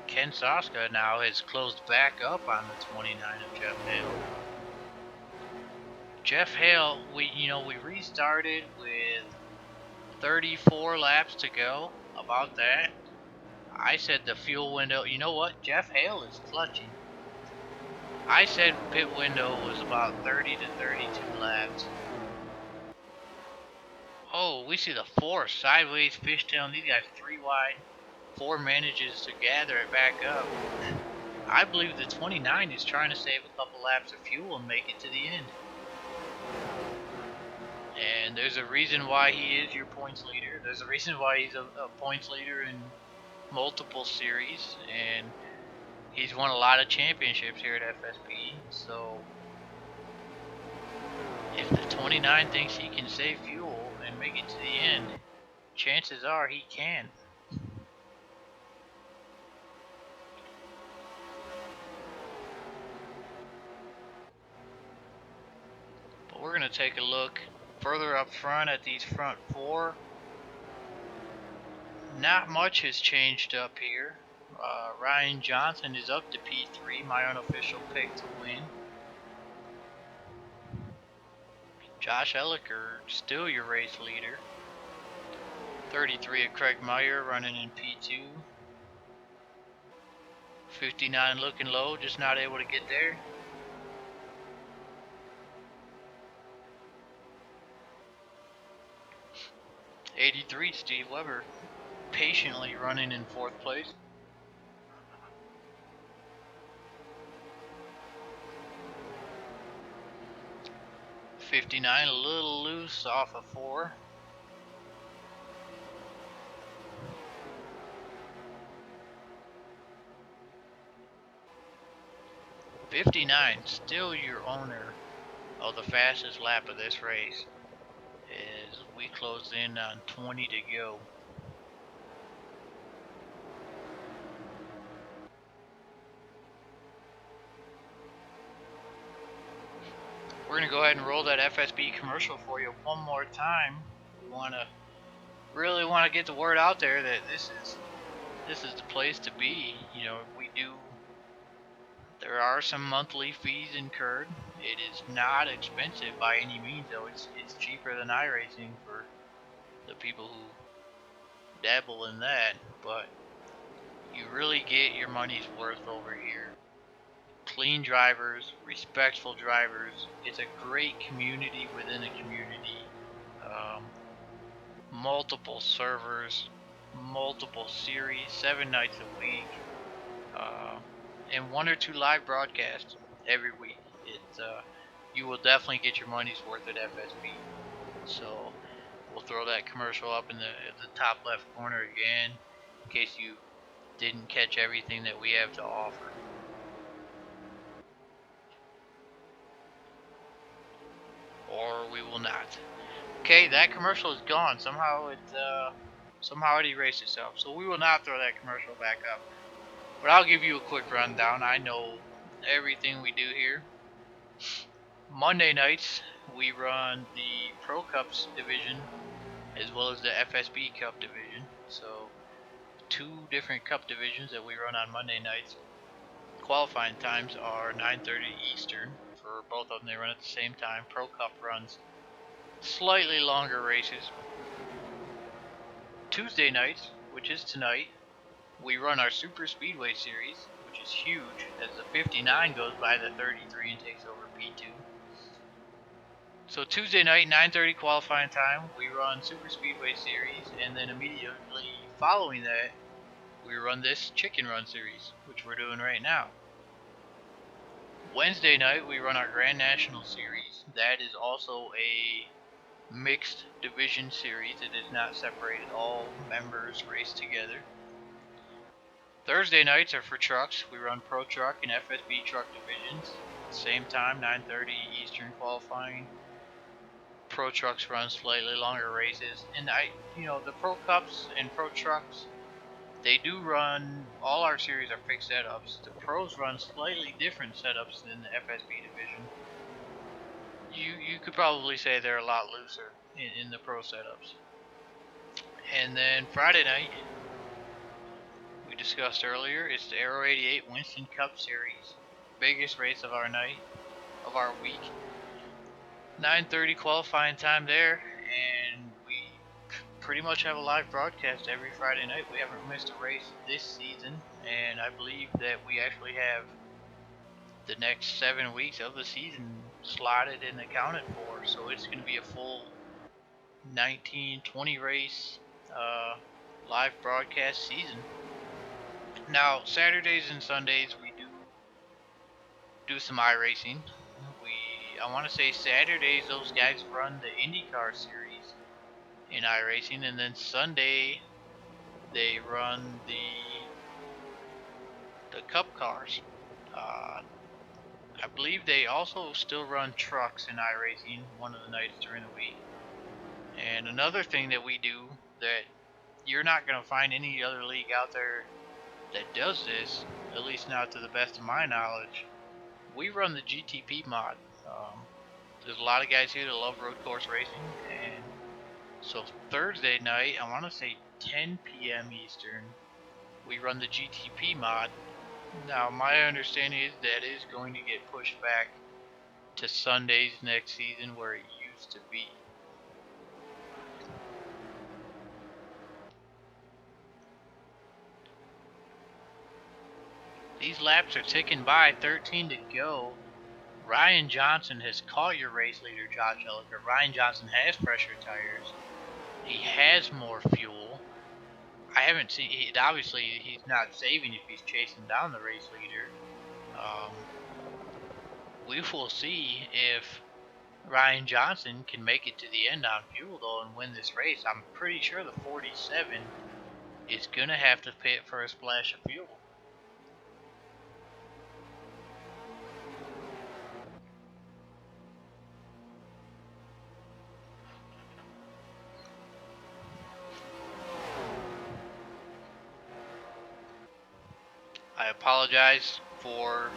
[SPEAKER 2] Ken Soska now has closed back up on the 29 of Jeff Hale. Jeff Hale, we restarted with 34 laps to go. About that, I said the fuel window. You know what? Jeff Hale is clutching. I said pit window was about 30 to 32 laps. Oh, we see the 4 sideways fishtail. These guys 3 wide. 4 manages to gather it back up. I believe the 29 is trying to save a couple laps of fuel and make it to the end. And there's a reason why he is your points leader. There's a reason why he's a points leader in multiple series. And he's won a lot of championships here at FSB. So if the 29 thinks he can save fuel and make it to the end, chances are he can. But we're going to take a look further up front at these front 4. Not much has changed up here. Ryan Johnson is up to P3, my unofficial pick to win. Josh Elliker, still your race leader. 33 of Craig Meyer running in P2. 59 looking low, just not able to get there. '83 Steve Weber, patiently running in 4th place. '59 a little loose off of 4. '59 still your owner of the fastest lap of this race, as we close in on 20 to go. We're going to go ahead and roll that FSB commercial for you one more time. We really want to get the word out there that this is the place to be. You know, there are some monthly fees incurred. It is not expensive by any means, though. It's cheaper than iRacing for the people who dabble in that, but you really get your money's worth over here. Clean drivers, respectful drivers. It's a great community within a community. Multiple servers, multiple series, 7 nights a week, and 1 or 2 live broadcasts every week. You will definitely get your money's worth at FSB. So we'll throw that commercial up in the top left corner again, in case you didn't catch everything that we have to offer. Or we will not. Okay, that commercial is gone. Somehow it erased itself. So we will not throw that commercial back up. But I'll give you a quick rundown. I know everything we do here. Monday nights we run the Pro Cups division as well as the FSB Cup division. So 2 different cup divisions that we run on Monday nights. Qualifying times are 9:30 Eastern for both of them. They run at the same time. Pro Cup runs slightly longer races. Tuesday nights, which is tonight, we run our Super Speedway series, which is huge as the 59 goes by the 33 and takes over P2. So Tuesday night, 9:30 qualifying time, we run Super Speedway series, and then immediately following that, we run this Chicken Run series, which we're doing right now. Wednesday night, we run our Grand National series. That is also a mixed division series. It is not separated. All members race together. Thursday nights are for trucks. We run Pro Truck and FSB Truck divisions. Same time, 9:30 Eastern qualifying. Pro Trucks run slightly longer races. And the Pro Cups and Pro Trucks They do run, all our series are fixed setups. The pros run slightly different setups than the FSB division. You could probably say they're a lot looser in the pro setups. And then Friday night, we discussed earlier, it's the Aero 88 Winston Cup Series. Biggest race of our night, of our week. 9:30 qualifying time there, and we pretty much have a live broadcast every Friday night. We haven't missed a race this season, and I believe that we actually have the next 7 weeks of the season slotted and accounted for. So it's going to be a full 19-20 race live broadcast season. Now Saturdays and Sundays we do some iRacing. I want to say Saturdays those guys run the IndyCar series in iRacing, and then Sunday they run the Cup cars. I believe they also still run trucks in iRacing one of the nights during the week. And another thing that we do that you're not going to find any other league out there that does this, at least not to the best of my knowledge, we run the GTP mod. There's a lot of guys here that love road course racing, and so Thursday night, I want to say 10 p.m. Eastern, we run the GTP mod. Now, my understanding is that is going to get pushed back to Sundays next season where it used to be. These laps are ticking by, 13 to go. Ryan Johnson has caught your race leader, Josh Elliker. Ryan Johnson has pressure tires. He has more fuel. I haven't seen it. Obviously, he's not saving if he's chasing down the race leader. We will see if Ryan Johnson can make it to the end on fuel, though, and win this race. I'm pretty sure the 47 is going to have to pit for a splash of fuel. I apologize for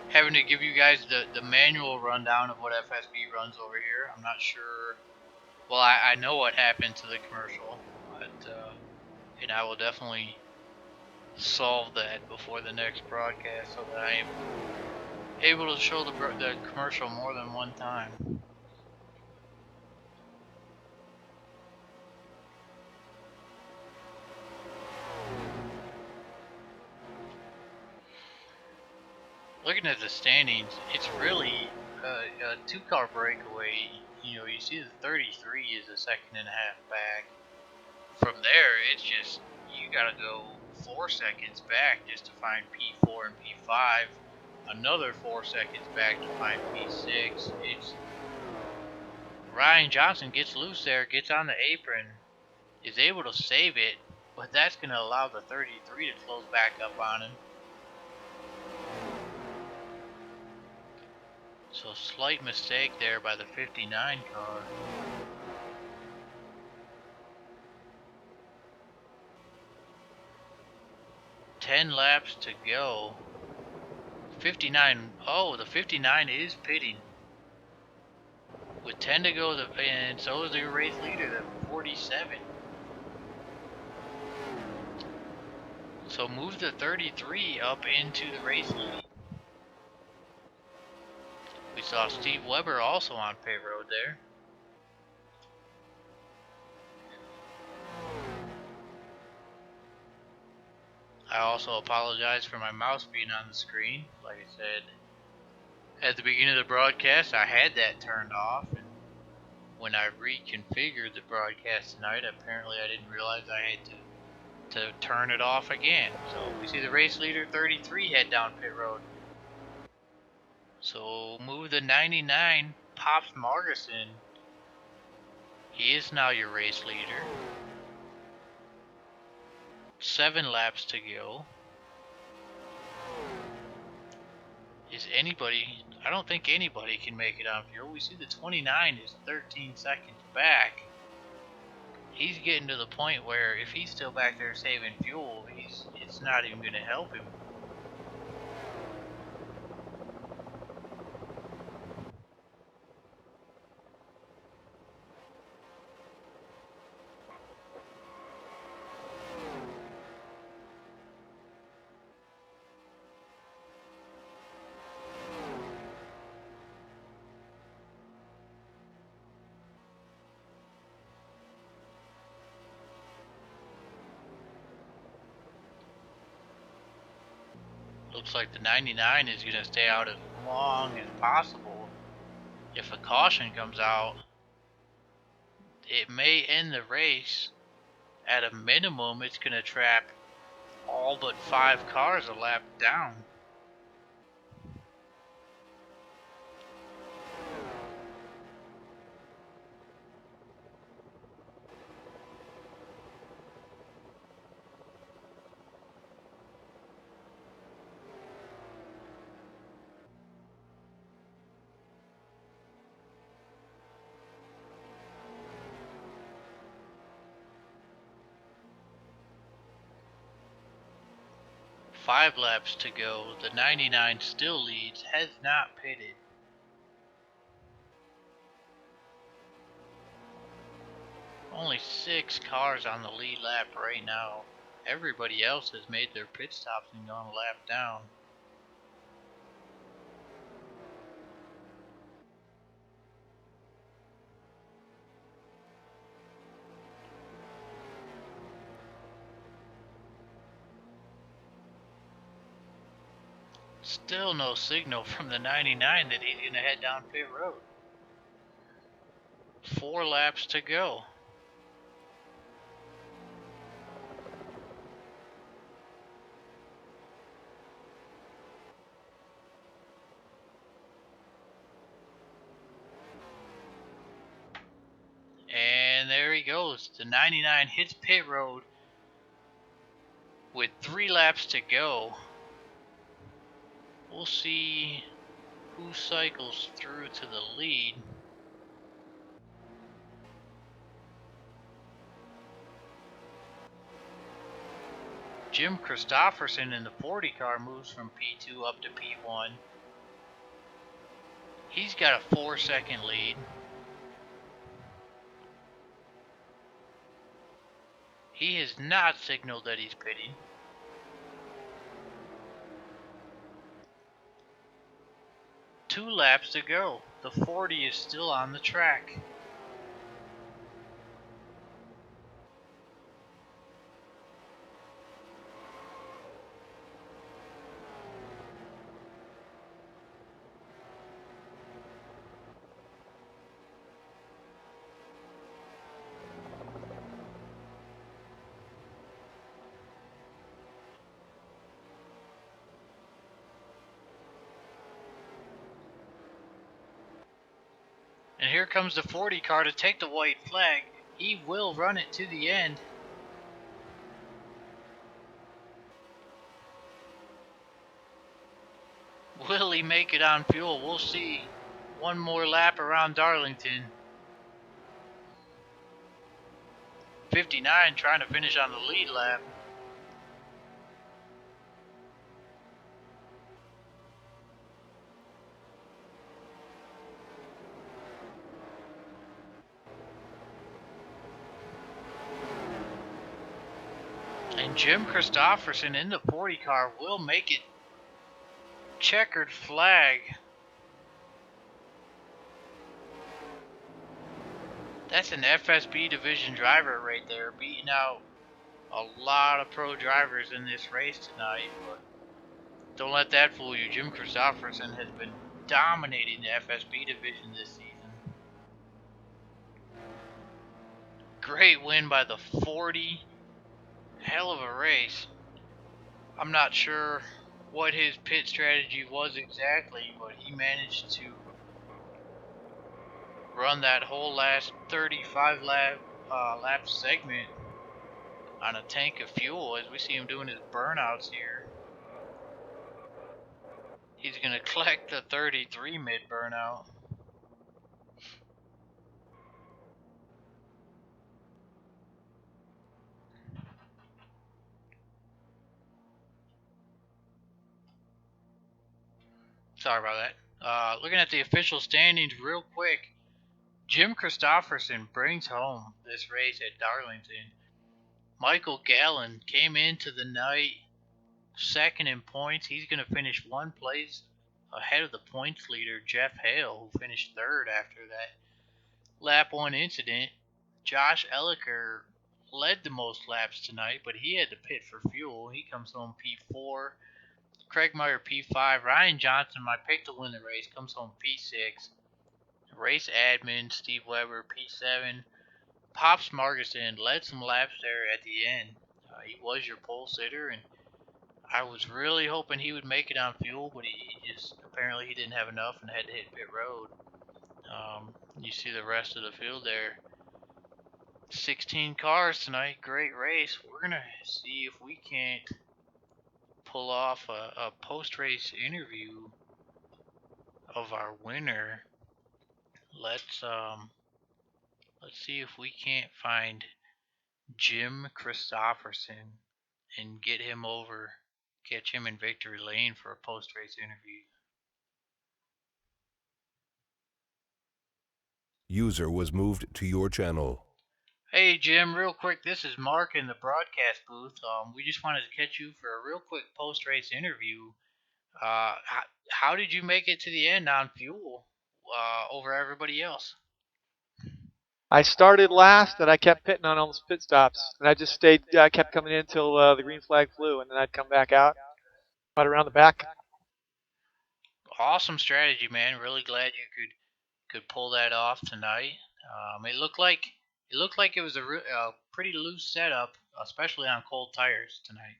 [SPEAKER 2] having to give you guys the manual rundown of what FSB runs over here. I'm not sure. Well, I know what happened to the commercial, but and I will definitely solve that before the next broadcast so that I am able to show the commercial more than one time. Looking at the standings, it's really a two-car breakaway. You know, you see the 33 is a second and a half back. From there, it's just, you gotta go 4 seconds back just to find P4 and P5. Another 4 seconds back to find P6. It's Ryan Johnson gets loose there, gets on the apron, is able to save it, but that's gonna allow the 33 to close back up on him. So slight mistake there by the 59 car. Ten laps to go. 59. Oh, the 59 is pitting. With 10 to go, and so is the race leader, the 47. So move the 33 up into the race lead. We saw Steve Weber also on pit road there. I also apologize for my mouse being on the screen. Like I said, at the beginning of the broadcast, I had that turned off, and when I reconfigured the broadcast tonight, apparently I didn't realize I had to turn it off again. So we see the race leader 33 head down pit road. So move the 99, Pops Margerson. He is now your race leader. 7 laps to go. Is anybody, I don't think anybody can make it on fuel. We see the 29 is 13 seconds back. He's getting to the point where if he's still back there saving fuel, it's not even going to help him. Looks like the 99 is going to stay out as long as possible. If a caution comes out, it may end the race. At a minimum, it's going to trap all but 5 cars a lap down. Five laps to go. The 99 still leads, has not pitted. Only 6 cars on the lead lap right now. Everybody else has made their pit stops and gone a lap down. Still no signal from the 99 that he's going to head down pit road. 4 laps to go. And there he goes. The 99 hits pit road with 3 laps to go. We'll see who cycles through to the lead. Jim Christopherson in the 40 car moves from P2 up to P1. He's got a 4-second lead. He has not signaled that he's pitting. Two laps to go. The 40 is still on the track. And here comes the 40 car to take the white flag. He will run it to the end. Will he make it on fuel? We'll see. One more lap around Darlington. 59 trying to finish on the lead lap. And Jim Christopherson in the 40 car will make it. Checkered flag. That's an FSB division driver right there, beating out a lot of pro drivers in this race tonight. But don't let that fool you. Jim Christopherson has been dominating the FSB division this season. Great win by the 40. Hell of a race. I'm not sure what his pit strategy was exactly, but he managed to run that whole last 35 lap segment on a tank of fuel as we see him doing his burnouts here. He's going to collect the 33 mid burnout. Sorry about that. Looking at the official standings real quick, Jim Christopherson brings home this race at Darlington. Michael Gallen came into the night second in points. He's going to finish one place ahead of the points leader, Jeff Hale, who finished third after that lap 1 incident. Josh Elliker led the most laps tonight, but he had to pit for fuel. He comes home P4. Craig Meyer P5. Ryan Johnson, my pick to win the race, comes home P6. Race admin Steve Weber P7. Pops Margison led some laps there at the end. He was your pole sitter, and I was really hoping he would make it on fuel, but he just apparently he didn't have enough and had to hit pit road. You see the rest of the field there. 16 cars tonight. Great race. We're gonna see if we can't pull off a post-race interview of our winner. Let's see if we can't find Jim Christopherson and get him over, catch him in victory lane for a post-race interview.
[SPEAKER 3] User was moved to your channel.
[SPEAKER 2] Hey Jim, real quick, this is Mark in the broadcast booth. We just wanted to catch you for a real quick post-race interview. How did you make it to the end on fuel over everybody else?
[SPEAKER 11] I started last, and I kept pitting on all those pit stops, and I just stayed. I kept coming in until the green flag flew, and then I'd come back out, right around the back.
[SPEAKER 2] Awesome strategy, man. Really glad you could pull that off tonight. It looked like it was a pretty loose setup, especially on cold tires tonight.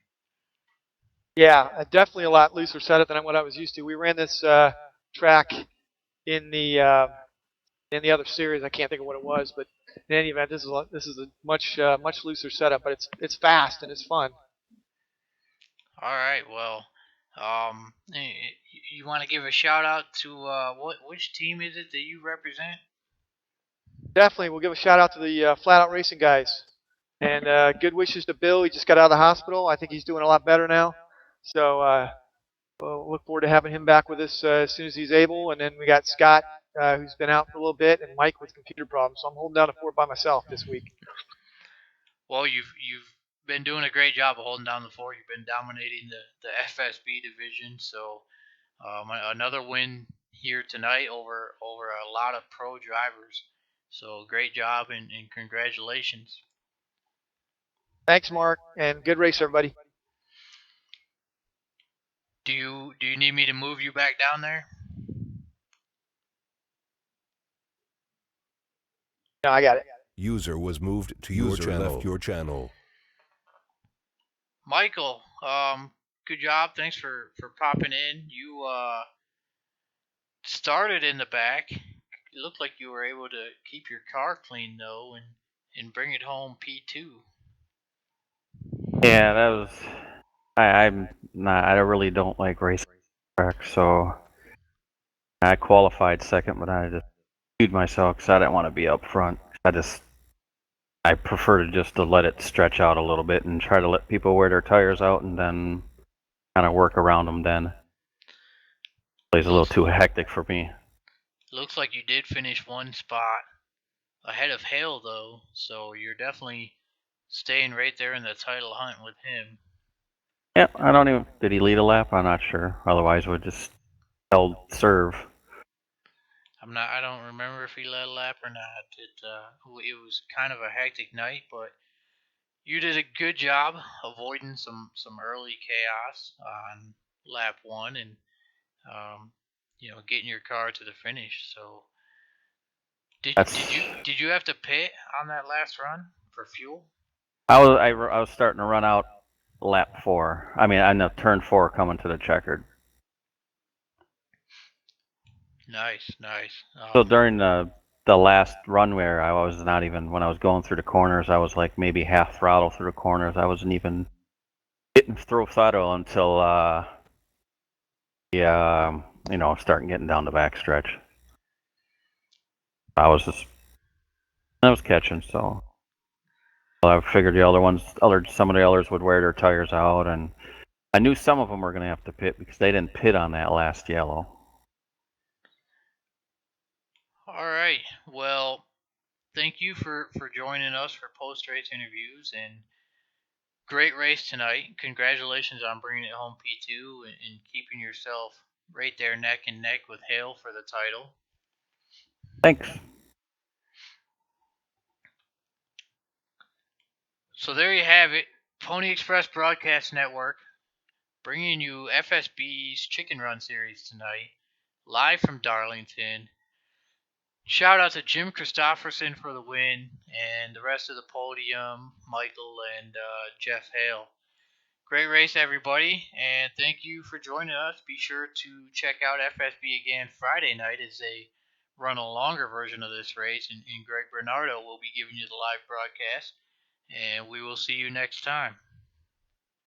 [SPEAKER 11] Yeah, definitely a lot looser setup than what I was used to. We ran this track in the other series. I can't think of what it was, but in any event, this is a much looser setup, but it's fast and it's fun.
[SPEAKER 2] All right, well, you want to give a shout out to which team is it that you represent?
[SPEAKER 11] Definitely, we'll give a shout out to the Flat Out Racing guys, and good wishes to Bill. He just got out of the hospital. I think he's doing a lot better now. So we'll look forward to having him back with us as soon as he's able. And then we got Scott, who's been out for a little bit, and Mike with computer problems. So I'm holding down the fort by myself this week.
[SPEAKER 2] Well, you've been doing a great job of holding down the fort. You've been dominating the FSB division. So another win here tonight over a lot of pro drivers. So great job and congratulations.
[SPEAKER 11] Thanks, Mark, and good race, everybody.
[SPEAKER 2] Do you need me to move you back down there?
[SPEAKER 11] No, I got it.
[SPEAKER 3] User was moved to your channel. Left your channel.
[SPEAKER 2] Michael, good job. Thanks for popping in. You started in the back. It looked like you were able to keep your car clean though, and bring it home P2.
[SPEAKER 16] Yeah, that was. I'm not. I really don't like racing tracks, so I qualified second, but I just queued myself because I didn't want to be up front. I prefer to let it stretch out a little bit and try to let people wear their tires out and then kind of work around them. Then it's a little too hectic for me.
[SPEAKER 2] Looks like you did finish one spot ahead of Hale though, so you're definitely staying right there in the title hunt with him.
[SPEAKER 16] Yeah, I don't even. Did he lead a lap? I'm not sure. Otherwise, would just held serve.
[SPEAKER 2] I don't remember if he led a lap or not. It was kind of a hectic night, but you did a good job avoiding some early chaos on lap 1 and getting your car to the finish. So did you have to pit on that last run for fuel?
[SPEAKER 16] I was starting to run out lap 4. I mean, on the turn 4 coming to the checkered.
[SPEAKER 2] Nice.
[SPEAKER 16] So during the last run where I was not even, when I was going through the corners, I was like maybe half throttle through the corners. I wasn't even hitting through throttle until starting getting down the back stretch. I was catching, so I figured some of the others would wear their tires out, and I knew some of them were going to have to pit because they didn't pit on that last yellow.
[SPEAKER 2] All right. Well, thank you for joining us for post-race interviews, and great race tonight. Congratulations on bringing it home P2 and keeping yourself right there neck and neck with Hale for the title.
[SPEAKER 16] Thanks.
[SPEAKER 2] So there you have it. Pony Express Broadcast Network bringing you FSB's Chicken Run series tonight, live from Darlington. Shout out to Jim Christopherson for the win and the rest of the podium, Michael and Jeff Hale. Great race, everybody, and thank you for joining us. Be sure to check out FSB again Friday night as they run a longer version of this race, and Greg Bernardo will be giving you the live broadcast, and we will see you next time.